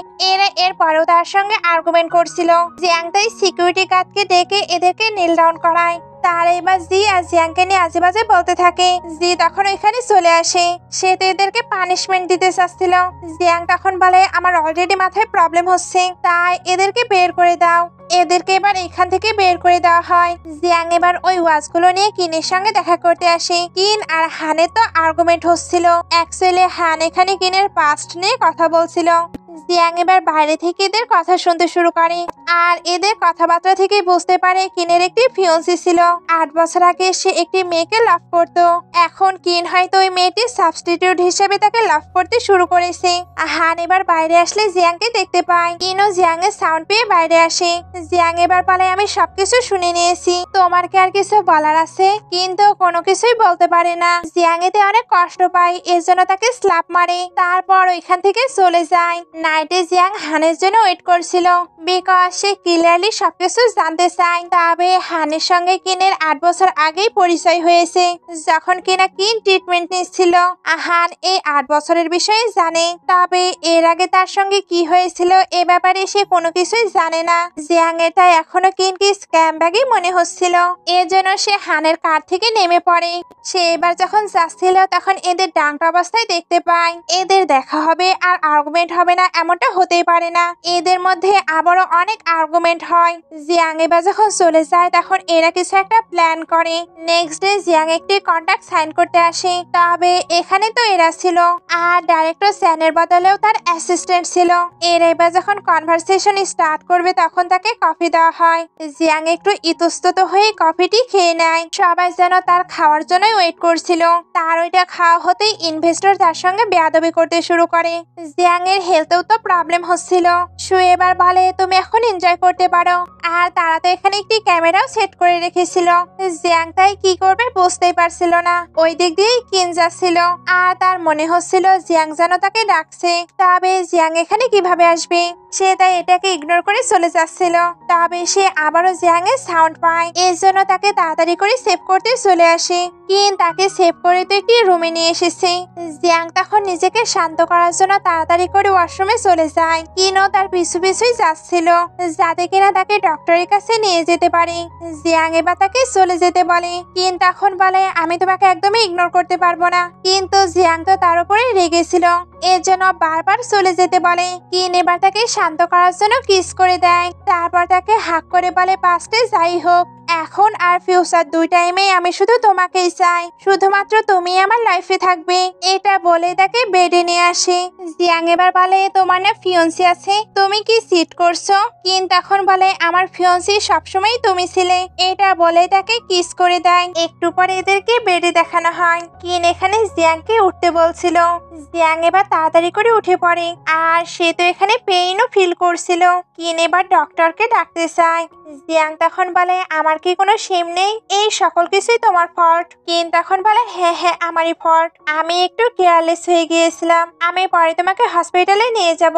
এরপরেও তার সঙ্গে আর্গুমেন্ট করছিল। জিয়াং তাই সিকিউরিটি গার্ডকে ডেকে এদেরকে নীল ডাউন করায়। তার এবার জি আর জিয়াংকে নিয়ে আজেবাজে বলতে থাকে। জি তখন ওইখানে চলে আসে, সে তো এদেরকে পানিশমেন্ট দিতে চাচ্ছিল। জিয়াং তখন বলে আমার অলরেডি মাথায় প্রবলেম হচ্ছে, তাই এদেরকে বের করে দাও। এদেরকে এবার এখান থেকে বের করে দেওয়া হয়। জিয়াং এবার ওই ওয়াচগুলো নিয়ে কিনের সঙ্গে দেখা করতে আসে। কিন আর হানের তো আর্গুমেন্ট হচ্ছিল। অ্যাকচুয়ালি হান এখানে কিনের পাস্ট নিয়ে কথা বলছিল। জিয়াং এবার বাইরে থেকে এদের কথা শুনতে শুরু করে আর এদের কথাবার্তা থেকে বুঝতে পারে কিনের একটি ফিয়ন্সি ছিল। 8 বছর আগে সে একটি মেয়েকে লাভ করত। এখন কিন হয়তো ওই মেয়েটির সাবস্টিটিউট হিসেবে তাকে লাভ করতে শুরু করেছে। হান এবার বাইরে আসলে জিয়াংকে দেখতে পায়। কিনও জিয়াং এর সাউন্ড পেয়ে বাইরে আসে। জিয়াং এবার বলে আমি সবকিছু শুনে নিয়েছি, তোমার কি আর কিছু বলার আছে? কিন্তু কোনো কিছুই বলতে পারে না। জিয়াং এতে অনেক কষ্ট পায়, এর জন্য তাকে স্ল্যাপ মারে। তারপর ওইখান থেকে চলে যায়। নাইটে জিয়াং হানের জন্য ওয়েট করছিল বিকজ সে ক্লিয়ারলি সবকিছু জানতে চায়। তবে হানের সঙ্গে কিনের 8 বছর আগেই পরিচয় হয়েছে, যখন কিনা কিন ট্রিটমেন্ট নিচ্ছিল। হান এই 8 বছরের বিষয়ে জানে, তবে এর আগে তার সঙ্গে কি হয়েছিল এ ব্যাপারে সে কোনো কিছুই জানে না। জিয়াং এর তাই এখনো কিনকে স্ক্যাম ব্যাগই মনে হচ্ছিল, এর জন্য সে হানের কার থেকে নেমে পড়ে। সে এবার যখন যাচ্ছিল তখন এদের ডাঙ্ক অবস্থায় দেখতে পায়। এদের দেখা হবে আর আর্গুমেন্ট হবে না এমনটা হতেই পারে না, এদের মধ্যে আবারও অনেক আর্গুমেন্ট হয়। জিয়াং এবার যখন চলে যায় তখন এরা কিছু একটা প্ল্যান করে। নেক্সট ডে জিয়াং একটি কন্ট্রাক্ট সাইন করতে আসে, তবে এখানে তো এরা ছিল আর ডাইরেক্টর স্যানের বদলেও তার অ্যাসিস্ট্যান্ট ছিল। এরা এবার যখন কনভারসেশন স্টার্ট করবে তখন তাকে কফি দেওয়া হয়। জিয়াং একটু ইতস্তত হয়ে কফিটি খেয়ে নেয়। সবাই যেন তার খাওয়ার জন্যই ওয়েট করছিল। তার ওইটা খাওয়া হতেই ইনভেস্টর তার সঙ্গে বেয়াদবি করতে শুরু করে। জিয়াং এর হেলথেও তো প্রবলেম হচ্ছিল। শু এবার বলে তুমি এখন এনজয় করতে পারো, আর তারা তো এখানে একটি ক্যামেরাও সেট করে রেখেছিল। জিয়াং তাই কি করবে বুঝতেই পারছিল না। ওই দিক দিয়েই কিন যাচ্ছিল আর তার মনে হচ্ছিল জিয়াং যেন তাকে ডাকছে, তবে জিয়াং এখানে কিভাবে আসবে? সে তাই এটাকে ইগনোর করে চলে যাচ্ছিল। তবে সে আবারও জিয়াং এর সাউন্ড পায়, এর জন্য তাকে তাড়াতাড়ি করে সেভ করতে চলে আসে। কিন তাকে সেভ করে তো একটি রুমে নিয়ে এসেছে। জিয়াং তখন নিজেকে শান্ত করার জন্য তাড়াতাড়ি করে ওয়াশরুমে রুমে চলে যায়। কিনও তার পিছু পিছুই যাচ্ছিল যাতে কিনা তাকে ডক্টরের কাছে নিয়ে যেতে পারে। জিয়াং এবার তাকে চলে যেতে বলে। কিন তখন বলে আমি তোমাকে একদমই ইগনোর করতে পারবো না, কিন্তু জিয়াং তো তার উপরে রেগেছিল, এর জন্য বারবার চলে যেতে বলে। কিন এবার তাকে শান্ত করার জন্য কিস করে দেয়। তারপর তাকে হাক করে বলে পাস্টে যাই হোক, এখন আর ফিউচার দুই টাইমে আমি শুধু তোমাকেই চাই, শুধুমাত্র তুমি আমার লাইফে থাকবে। এটা বলে তাকে বেডে নিয়ে আসে। জিয়াং এবার বলে তোমার না ফিয়ন্সি আছে, তুমি কি চিট করছো? কিন তখন বলে আমার ফিয়ন্সি সবসময় তুমি ছিলে। এটা বলে তাকে কিস করে দেয়। একটু পরে এদেরকে বেডে দেখানো হয়। কিন এখানে জিয়াংকে উঠতে বলছিল। জিয়াং এবার তাড়াতাড়ি করে উঠে পড়ে, আর সে তো এখানে পেইনও ফিল করছিল। কিন এবার ডক্টরকে ডাকতে চায়। জিয়াং তখন বলে আমার কি কোনো শেম নেই, এই সকল কিছুই তোমার ফল্ট। কিন তখন বলে হ্যাঁ হ্যাঁ আমারই ফল্ট, আমি একটু কেয়ারলেস হয়ে গিয়েছিলাম, আমি পরে তোমাকে হসপিটালে নিয়ে যাব।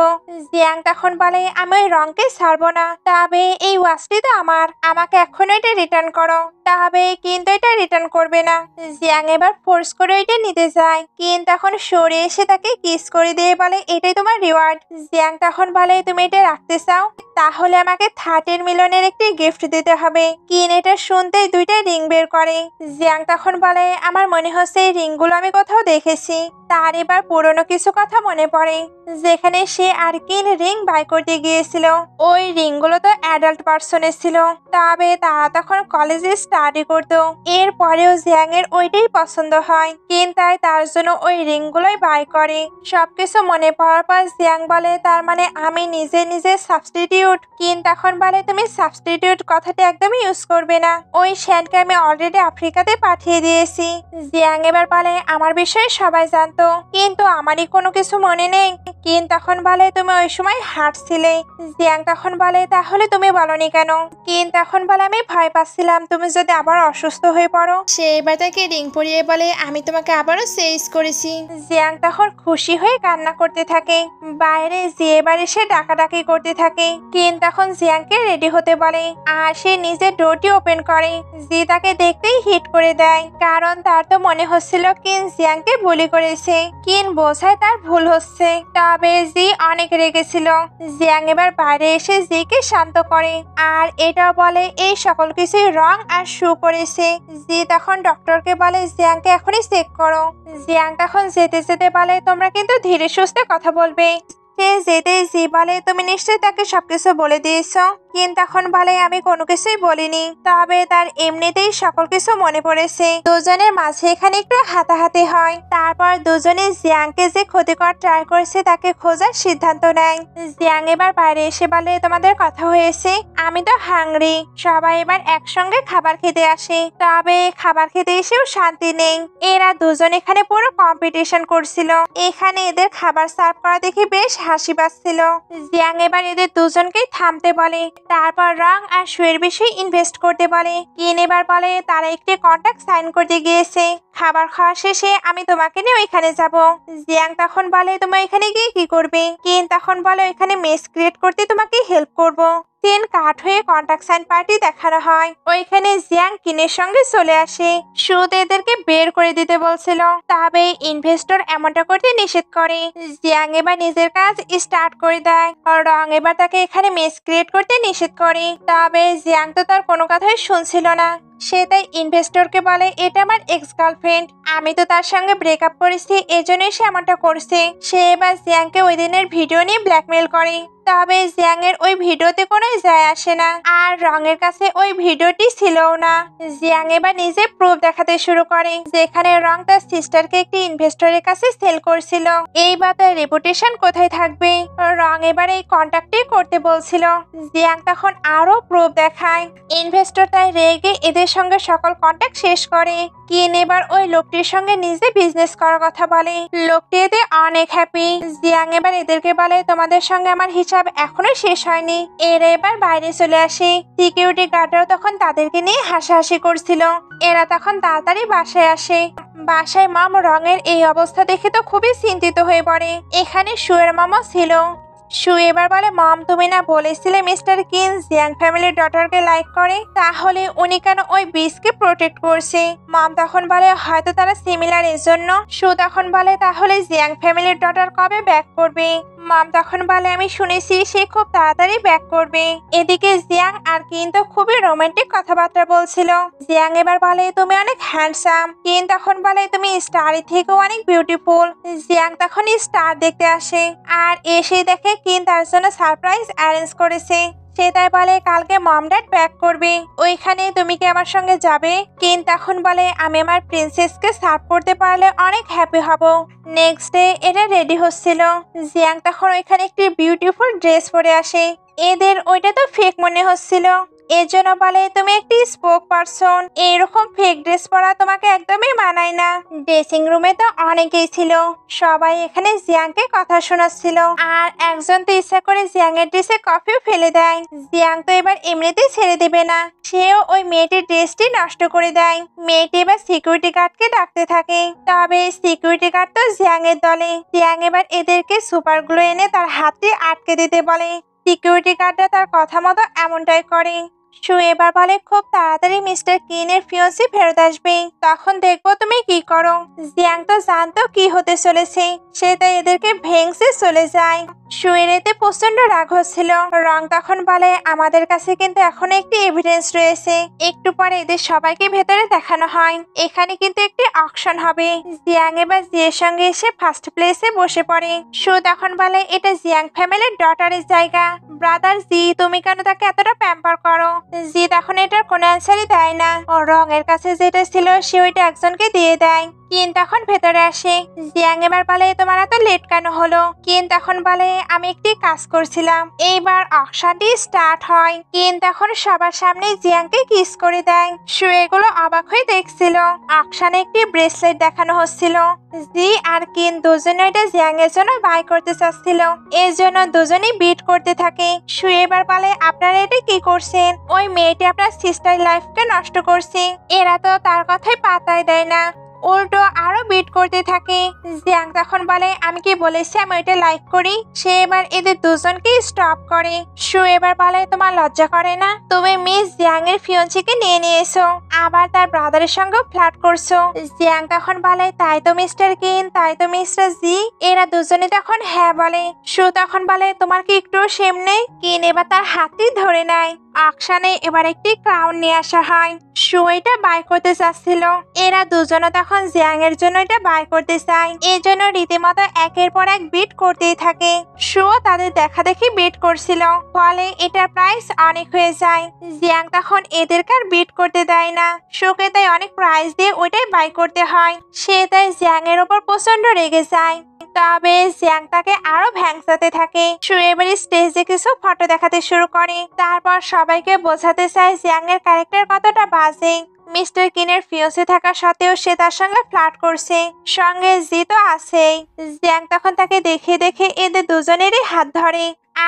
জিয়াং তখন বলে আমি ওই রংকে ছাড়বো না, তবে এই ওয়াচটি তো আমার, আমাকে এখন এটা রিটার্ন করো। তবে কিন্তু এটা রিটার্ন করবে না। জিয়াং এবার ফোর্স করে এটা নিতে যায়। কিন তখন সরে এসে তাকে কিস করে দিয়ে বলে এটাই তোমার রিওয়ার্ড। জিয়াং তখন বলে তুমি এটা রাখতে চাও, তাহলে আমাকে 30 মিলিয়নের একটি গিফট দিতে হবে। কিন এটা শুনতেই দুইটা রিং বের করে। জিয়াং তখন বলে আমার মনে হচ্ছে এই রিংগুলো আমি কোথাও দেখেছি। তার এবার পুরনো কিছু কথা মনে পড়ে, যেখানে সে আর কিন রিং বাই করতে গিয়েছিল। ওই রিংগুলো তো অ্যাডাল্ট পার্সনের ছিল, তবে তারা তখন কলেজে স্টাডি করতো। এরপরেও জিয়াং এর ওইটাই পছন্দ হয়। কিন তাই তার জন্য ওই রিংগুলোই বাই করে। সবকিছু মনে পড়ার পর জিয়াং বলে তার মানে আমি নিজে নিজে সাবস্টিটিউট। কিন তখন বলে তুমি সাবস্টিটিউট কথাটা একদমই ইউজ করবে না, ওই শ্যানকে আমি অলরেডি আফ্রিকাতে পাঠিয়ে দিয়েছি। জিয়াং এবার বলে আমার বিষয়ে সবাই জানতো, কিন্তু আমারই কোনো কিছু মনে নেই। কিন তখন বলে তুমি ওই সময় হাঁটছিলে। জিয়াং তখন বলে তাহলে তুমি বলনি কেন? কিন তখন বলে আমি ভয় পাচ্ছিলাম তুমি যদি আবার অসুস্থ হয়ে পড়ো। সে এবার তাকে রিং পরিয়ে বলে আমি তোমাকে আবারও চেঞ্জ করেছি। জিয়াং তখন খুশি হয়ে কান্না করতে থাকে। বাইরে জি এবার এসে ডাকাডাকি করতে থাকে। কিন তখন জিয়াংকে রেডি হতে বলে, আর সে নিজে ডোরটি ওপেন করে। জি তাকে দেখতেই হিট করে দেয়, কারণ তার তো মনে হচ্ছিল কিন জিয়াংকে বুলি করেছে। কিন বোঝায় তার ভুল হচ্ছে, তবে জি অনেক রেগেছিল। জিয়াং এবার বাইরে এসে জিকে শান্ত করে, আর এটাও বলে এই সকল কিছুই রং আর শু করেছে। জি তখন ডক্টরকে বলে জিয়াংকে এখনই চেক করো। জিয়াং তখন যেতে যেতে বলে তোমরা কিন্তু ধীরে সুস্থে কথা বলবে। সে যেতে জি বলে তুমি নিশ্চয়ই তাকে সবকিছু বলে দিয়েছো। কিন তখন বলে আমি কোনো কিছুই বলিনি, তবে তার এমনিতেই সকল কিছু মনে পড়েছে। দুজনের মাঝে এখানে একটু হাতাহাতি হয়। তারপর দুজনে জিয়াংকে যে ক্ষতিকর ট্রাই করেছে তাকে খোঁজার সিদ্ধান্ত নেয়। জিয়াং এবার বাইরে এসে বলে তোমাদের কথা হয়েছে, আমি তো হাংরি। সবাই এবার একসঙ্গে খাবার খেতে আসে, তবে খাবার খেতে এসেও শান্তি নেই। এরা দুজন এখানে পুরো কম্পিটিশন করছিল। এখানে এদের খাবার সার্ভ করা দেখে বেশ হাসি পাচ্ছিল। জিয়াং এবার এদের দুজনকেই থামতে বলে, তারপর রং আর শুয়ের বিষয়ে ইনভেস্ট করতে বলে। কিন এবার বলে তারা একটি কন্ট্রাক্ট সাইন করতে গিয়েছে, খাবার খাওয়া শেষে আমি তোমাকে নিয়ে ওইখানে যাব। জিয়াং তখন বলে তুমি এখানে গিয়ে কি করবে? কিন তখন বলে এখানে মেস ক্রিয়েট করতে তোমাকে হেল্প করব। সিন কাট হয়ে কন্ট্রাক্ট সাইন পার্টি দেখানো হয়। ওইখানে জিয়াং কিনের সঙ্গে চলে আসে। শুতে এদেরকে বের করে দিতে বলছিল, তবে ইনভেস্টর এমনটা করতে নিষেধ করে। জিয়াং এবার নিজের কাজ স্টার্ট করে দেয়। রং এবার তাকে এখানে মেস ক্রিয়েট করতে নিষেধ করে, তবে জিয়াং তো তার কোনো কথাই শুনছিল না। সে তাই ইনভেস্টরকে বলে এটা আমার এক্স গার্লফ্রেন্ড, আমি তো তার সঙ্গে ব্রেকআপ করেছি, এজন্যই সে এমনটা করছে। সে এবার জিয়াংকে ওই দিনের ভিডিও নিয়ে ব্ল্যাকমেল করে, তবে জিয়াং এর ওই ভিডিওতে কোনো যায় আসে না, আর রঙের কাছে ওই ভিডিওটি ছিলও না। জিয়াং এবার নিজে প্রুফ দেখাতে শুরু করে, যেখানে রং তার সিস্টারকে একটি ইনভেস্টরের কাছে সেল করছিল। এইবার তার রেপুটেশন কোথায় থাকবে? রং এবার এই কন্ট্যাক্টটি করতে বলছিল। জিয়াং তখন আরো প্রুফ দেখায়। ইনভেস্টর তাই রেগে এদের সঙ্গে সকল কন্ট্যাক্ট শেষ করে। কিন এবার ওই লোকটির সঙ্গে নিজে বিজনেস করার কথা বলে। লোকটি এতে অনেক হ্যাপি। জিয়াং এবার এদেরকে বলে তোমাদের সঙ্গে আমার হিসাব এখনো শেষ হয়নি। এরা এবার বাইরে চলে আসে। সিকিউরিটি গার্ডরাও তখন তাদেরকে নিয়ে হাসাহাসি করছিল। এরা তখন তাড়াতাড়ি বাসায় আসে। বাসায় মম রঙের এই অবস্থা দেখে তো খুবই চিন্তিত হয়ে পড়ে। এখানে শুয়ের মামা ছিল। শু এবার বলে মম তুমি না বলেছিলে মিস্টার কিন জিয়াং ফ্যামিলির ডটারকে লাইক করে, তাহলে উনি কেন ওই বিচকে প্রোটেক্ট করছে? মম তখন বলে হয়তো তারা সিমিলার এজন্য। শু তখন বলে তাহলে জিয়াং ফ্যামিলির ডটার কবে ব্যাক করবে? মম তখন বলে আমি শুনেছি সে খুব তাড়াতাড়ি ব্যাক করবে। এদিকে জিয়াং আর কিন তো খুবই রোমান্টিক কথাবার্তা বলছিল। জিয়াং এবার বলে তুমি অনেক হ্যান্ডসাম। কিন তখন বলে তুমি স্টারের থেকেও অনেক বিউটিফুল। জিয়াং তখন স্টার দেখতে আসে আর এসে দেখে কিন তার জন্য সারপ্রাইজ অ্যারেঞ্জ করেছে। সে তাই বলে কালকে মম ড্যাড ব্যাক করবে, ওইখানে তুমি কি আমার সঙ্গে যাবে? কিন তখন বলে আমি আমার প্রিন্সেসকে সার্ভ করতে পারলে অনেক হ্যাপি হব। নেক্সট ডে এরা রেডি হচ্ছিল। জিয়াং তখন ওইখানে একটি বিউটিফুল ড্রেস পরে আসে। এদের ওইটা তো ফেক মনে হচ্ছিল। এর জন্য বলে তুমি একটি স্পোক পারসন, এইরকম ফেক ড্রেস পরা তোমাকে একদমই মানায় না। ড্রেসিং রুমে তো অনেকেই ছিল, সবাই এখানে জিয়াংকে কথা শোনাচ্ছিল। আর একজন তো ইচ্ছা করে জিয়াং এর ড্রেসে কফিও ফেলে দেয়। জিয়াং তো এবার এমনিতেই ছেড়ে দেবে না, সেও ওই মেয়েটির ড্রেসটি নষ্ট করে দেয়। মেয়েটি এবার সিকিউরিটি গার্ডকে ডাকতে থাকে, তবে সিকিউরিটি গার্ড তো জিয়াং এর দলে। জিয়াং এবার এদেরকে সুপার গ্লু এনে তার হাতটি আটকে দিতে বলে। সিকিউরিটি গার্ডরা তার কথা মতো এমনটাই করে। সু এবার বলে খুব তাড়াতাড়ি মিস্টার কিনের ফিয়ন্সি ফেরত আসবে, তখন দেখবো তুমি কি করো। জিয়াং তো জানতো কি হতে চলেছে, সে তাই এদেরকে ভেংসে চলে যায়। সুয়ের এতে প্রচন্ড রাগ হচ্ছিল। রং তখন বলে আমাদের কাছে কিন্তু এখন একটি এভিডেন্স রয়েছে, একটু পরে এদের সবাইকে ভেতরে দেখানো হয়। এখানে কিন্তু একটি অকশন হবে। জিয়াং এবার জিয়ের সঙ্গে এসে ফার্স্ট প্লেসে বসে পড়ে। সু তখন বলে এটা জিয়াং ফ্যামিলির ডটারের জায়গা। ব্রাদার জি তুমি কেন তাকে এতটা প্যাম্পার করো? জি তখন এটার কোনো অ্যান্সারই দেয় না। ও রঙের কাছে যেটা ছিল সে ওইটা একজনকে দিয়ে দেয়। কিন তখন ভেতরে আসে। জিয়াং এবার বলে তোমার এত লেট কেন হলো? কিন তখন বলে আমি একটি কাজ করছিলাম। এইবার অকশনটি স্টার্ট হয়। কিন তখন সবার সামনে জিয়াংকে কিস করে দেয়। সু এগুলো অবাক হয়ে দেখছিল। অকশনে একটি ব্রেসলেট দেখানো হচ্ছিল। জি আর কিন দুজনে এটা জিয়াং এর জন্য বাই করতে চাচ্ছিল, এর জন্য দুজনেই বিট করতে থাকে। সু এবার বলে আপনারা এটা কি করছেন? ওই মেয়েটি আপনার সিস্টার লাইফকে নষ্ট করছে। এরা তো তার কথাই পাত্তাই দেয় না, উল্টো আরো বিট করতে থাকে। জিয়াং তখন বলে আমি কি বলেছি আমি ওইটা লাইক করি? সে এবার এদের দুজনকে স্টপ করে। সু এবার বলে তোমার লজ্জা করে না? তুমি মিস জিয়াং এর ফিয়ন্সিকে নিয়ে নিয়েছো, আবার তার ব্রাদারের সঙ্গে ফ্লার্ট করছো। জিয়াং তখন বলে তাই তো মিস্টার কিন, তাই তো মিস্টার জি। এরা দুজনে তখন হ্যাঁ বলে। সু তখন বলে তোমার কি একটু শেম নেই? কিন এবার তার হাতটি ধরে নেয়। অকশনে এবার একটি ক্রাউন নিয়ে আসা হয়। সু এটা বাই করতে চাচ্ছিল। এরা দুজনে তখন জিয়াং এর জন্য এটা বাই করতে চায়, এই জন্য রীতিমতো একের পর এক বিট করতেই থাকে। সু তাদের দেখা দেখি বিট করছিল, ফলে এটার প্রাইস অনেক হয়ে যায়। জিয়াং তখন এদেরকে আর বিট করতে দেয় না, সুকে তাই অনেক প্রাইস দিয়ে ওইটাই বাই করতে হয়। সে তাই জিয়াং এর উপর প্রচন্ড রেগে যায়। তবে জিয়াং তাকে আরো ভ্যাংসাতে থাকে। সু এবার স্টেজে কিছু ফটো দেখাতে শুরু করে, তারপর সবাইকে বোঝাতে চায় জিয়াং এর ক্যারেক্টার কতটা বাজে। মিস্টার কিনের ফিয়ন্সে থাকা সত্ত্বেও সে তার সঙ্গে ফ্লার্ট করছে, সঙ্গে জি তো আছেই। জিয়াং তখন তাকে দেখে দেখে এদের দুজনেরই হাত ধরে,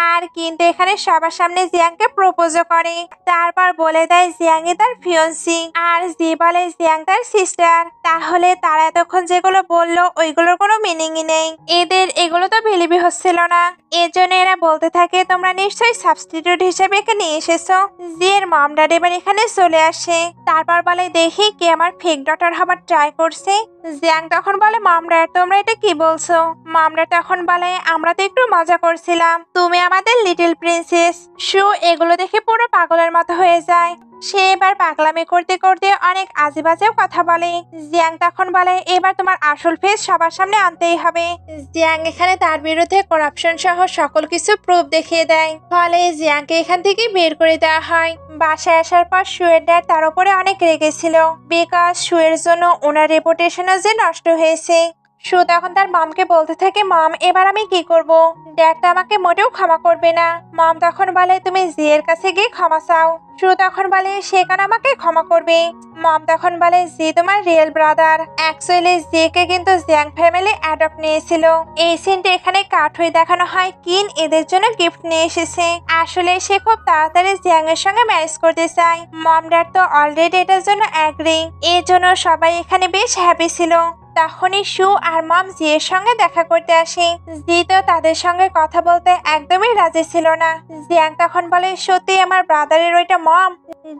আর কিন্তু এখানে সবার সামনে জিয়াংকে প্রপোজও করে। তারপর বলে দেয় জিয়াংই তার ফিয়ন্সি, আর জি বলে জিয়াং তার সিস্টার। তাহলে তারা এতক্ষণ যেগুলো বললো ওইগুলোর কোনো মিনিংই নেই। এদের এগুলো তো বিলিভই হচ্ছিল না, এর জন্য এরা বলতে থাকে তোমরা নিশ্চয়ই সাবস্টিটিউট হিসেবে একে নিয়ে এসেছো। জি এর মম ড্যাড এবার এখানে চলে আসে। তারপর বলে দেখি কে আমার ফেক ডটার হবার ট্রাই করছে। জিয়াং তখন বলে মম ড্যাড তোমরা এটা কি বলছো? মম ড্যাড তখন বলে আমরা তো একটু মজা করছিলাম, তুমি আমাদের লিটল প্রিন্সেস। সু এগুলো দেখে পুরো পাগলের মতো হয়ে যায়। সে এবার পাগলামি করতে করতে অনেক আজেবাজেও কথা বলে। জিয়াং তখন বলে এবার তোমার আসল ফেস সবার সামনে আনতেই হবে। জিয়াং এখানে তার বিরুদ্ধে করাপশন সহ সকল কিছু প্রুফ দেখিয়ে দেয়, ফলে জিয়াংকে এখান থেকে বের করে দেওয়া হয়। বাসায় আসার পর সুয়ের ড্যাড তার উপরে অনেক রেগেছিল, বিকজ সুয়ের জন্য ওনার রেপুটেশনও যে নষ্ট হয়েছে। সু তখন তার মমকে বলতে থাকে মম এবার আমি কি করব? ড্যাড তো আমাকে মোটেও ক্ষমা করবে না। মম তখন বলে তুমি জিয়ের কাছে গিয়ে ক্ষমা চাও। সু তখন বলে সে কেন আমাকে ক্ষমা করবে? মম তখন বলে জি তোমার রিয়েল ব্রাদার। অ্যাকচুয়ালি জিকে কিন্তু জিয়াং ফ্যামিলি অ্যাডপ্ট নিয়েছিল। এই সিনটা এখানে কাট হয়ে দেখানো হয় কিন এদের জন্য গিফট নিয়ে এসেছে। আসলে সে খুব তাড়াতাড়ি জিয়াং এর সঙ্গে ম্যারেজ করতে চায়। মম ড্যাড তো অলরেডি এটার জন্য অ্যাগ্রি, এর জন্য সবাই এখানে বেশ হ্যাপি ছিল। তখনই সু আর মম জিয়ের সঙ্গে দেখা করতে আসে। জি তো তাদের সঙ্গে কথা বলতে একদমই রাজি ছিল না। জিয়াং তখন বলে সত্যি আমার ব্রাদারের ওইটা মম?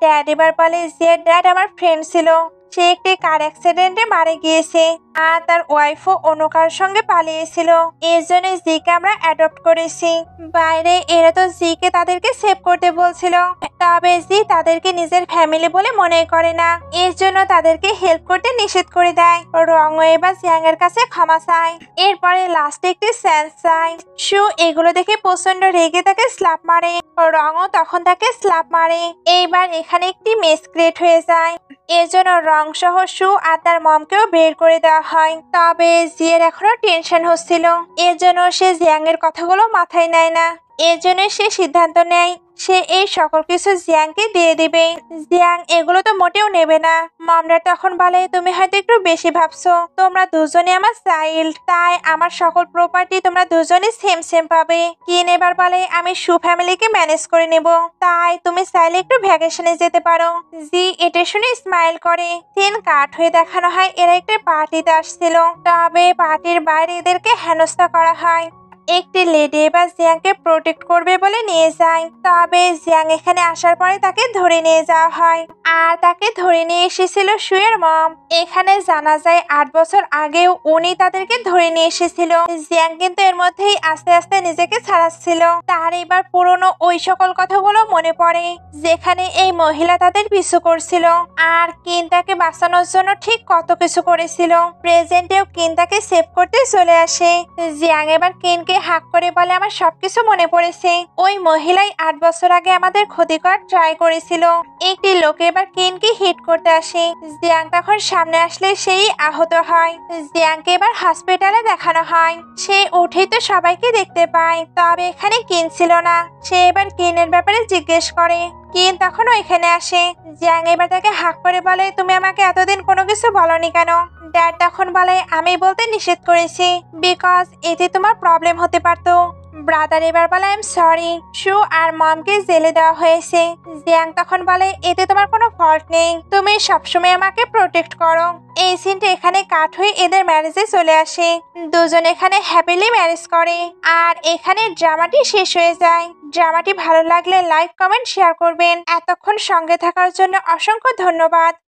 ড্যাড এবার বলে জিয়ের ড্যাড আমার ফ্রেন্ড ছিল, সে একটি কার অ্যাক্সিডেন্টে মারা গিয়েছে আর তার ওয়াইফও অন্য কার সঙ্গে পালিয়েছিল। এর জন্য জিকে আমরা অ্যাডপ্ট করেছি। বাইরে এরা তো জিকে তাদেরকে সেভ করতে বলছিল, তবে জি তাদেরকে নিজের ফ্যামিলি বলে মনে করে না। এর জন্য তাদেরকে হেল্প করতে নিষেধ করে দেয়। রঙও এবার জিয়াং এর কাছে ক্ষমা চায়। এরপরে লাস্টে একটি সেন্স চায়। শু এগুলো দেখে প্রচন্ড রেগে তাকে স্ল্যাপ মারে। রঙও তখন তাকে স্ল্যাপ মারে। এইবার এখানে একটি মেস ক্রিয়েট হয়ে যায়। এর জন্য রং সহ শু আর তার মমকেও বের করে দেওয়া হয়। তবে জিয়ের এখনো টেনশন হচ্ছিল। এর জন্য সে জিয়াং এর কথাগুলো মাথায় নেয় না। এর জন্য সে সিদ্ধান্ত নেয় সে এই সকল কিছু জিয়াংকে দিয়ে দিবে। জিয়াং এগুলো তো মোটেও নেবে না। মমরা তখন বলে, তুমি হয়তো একটু বেশি ভাবছো, তোমরা দুজনে আমার চাইল্ড, তাই আমার সকল প্রপার্টি তোমরা দুজনে সেম সেম পাবে। কিন এবার বলে, আমি শু ফ্যামিলিকে ম্যানেজ করে নেব, তাই তুমি চাইলে একটু ভ্যাকেশনে যেতে পারো। জি এটা শুনে স্মাইল করে। সিন কাট হয়ে দেখানো হয় এরা একটা পার্টিতে আসছিল, তবে পার্টির বাইরে এদেরকে হেনস্থা করা হয়। একটি লেডি এবার জিয়াংকে প্রোটেক্ট করবে বলে নিয়ে যায়, তবে জিয়াং এখানে আসার পরে তাকে ধরে নিয়ে যাওয়া হয় আর তাকে ধরে নিয়ে এসেছিল শুয়ের মম। এখানে জানা যায় 8 বছর আগেও উনি তাদেরকে ধরে নিয়ে এসেছিল। জিয়াং কিন্তু এর মধ্যেই আস্তে আস্তে নিজেকে ছাড়াচ্ছিল। তার এবার পুরনো ওই সকল কথাগুলো মনে পড়ে যেখানে এই মহিলা তাদের পিছু করছিল আর কিন তাকে বাঁচানোর জন্য ঠিক কত কিছু করেছিল। প্রেজেন্টেও কিন তাকে সেভ করতে চলে আসে। জিয়াং এবার কিনকে হাক করে বলে, আমার সবকিছু মনে পড়েছে। ওই মহিলাই 8 বছর আগে আমাদের ক্ষতি করার ট্রাই করেছিল। একটি লোক এবার কিনকে হিট করতে আসে। জিয়াং তখন সামনে আসলে সেই আহত হয়। জিয়াংকে এবার হসপিটালে দেখানো হয়। সে উঠেই তো সবাইকে দেখতে পায়, তবে এখানে কিন ছিল না। সে এবার কিনের ব্যাপারে জিজ্ঞেস করে। কিন তখন এখানে আসে। জিয়াং এবার তাকে হাক করে বলে, তুমি আমাকে এতদিন কোনো কিছু বলনি কেন? ড্যাড তখন বলে, আমি বলতে নিষেধ করেছি বিকজ এতে তোমার প্রবলেম হতে পারতো। ব্রাদার এবার বলে, আই এম সরি, শু আর মমকে জেলে দেওয়া হয়েছে। জিয়াং তখন বলে, এতে তোমার কোনো ফল্ট নেই, তুমি সবসময় আমাকে প্রোটেক্ট করো। এই সিনটা এখানে কাট হয়ে এদের ম্যারেজে চলে আসে। দুজন এখানে হ্যাপিলি ম্যারেজ করে আর এখানে ড্রামাটি শেষ হয়ে যায়। ড্রামাটি ভালো লাগলে লাইক কমেন্ট শেয়ার করবেন। এতক্ষণ সঙ্গে থাকার জন্য অসংখ্য ধন্যবাদ।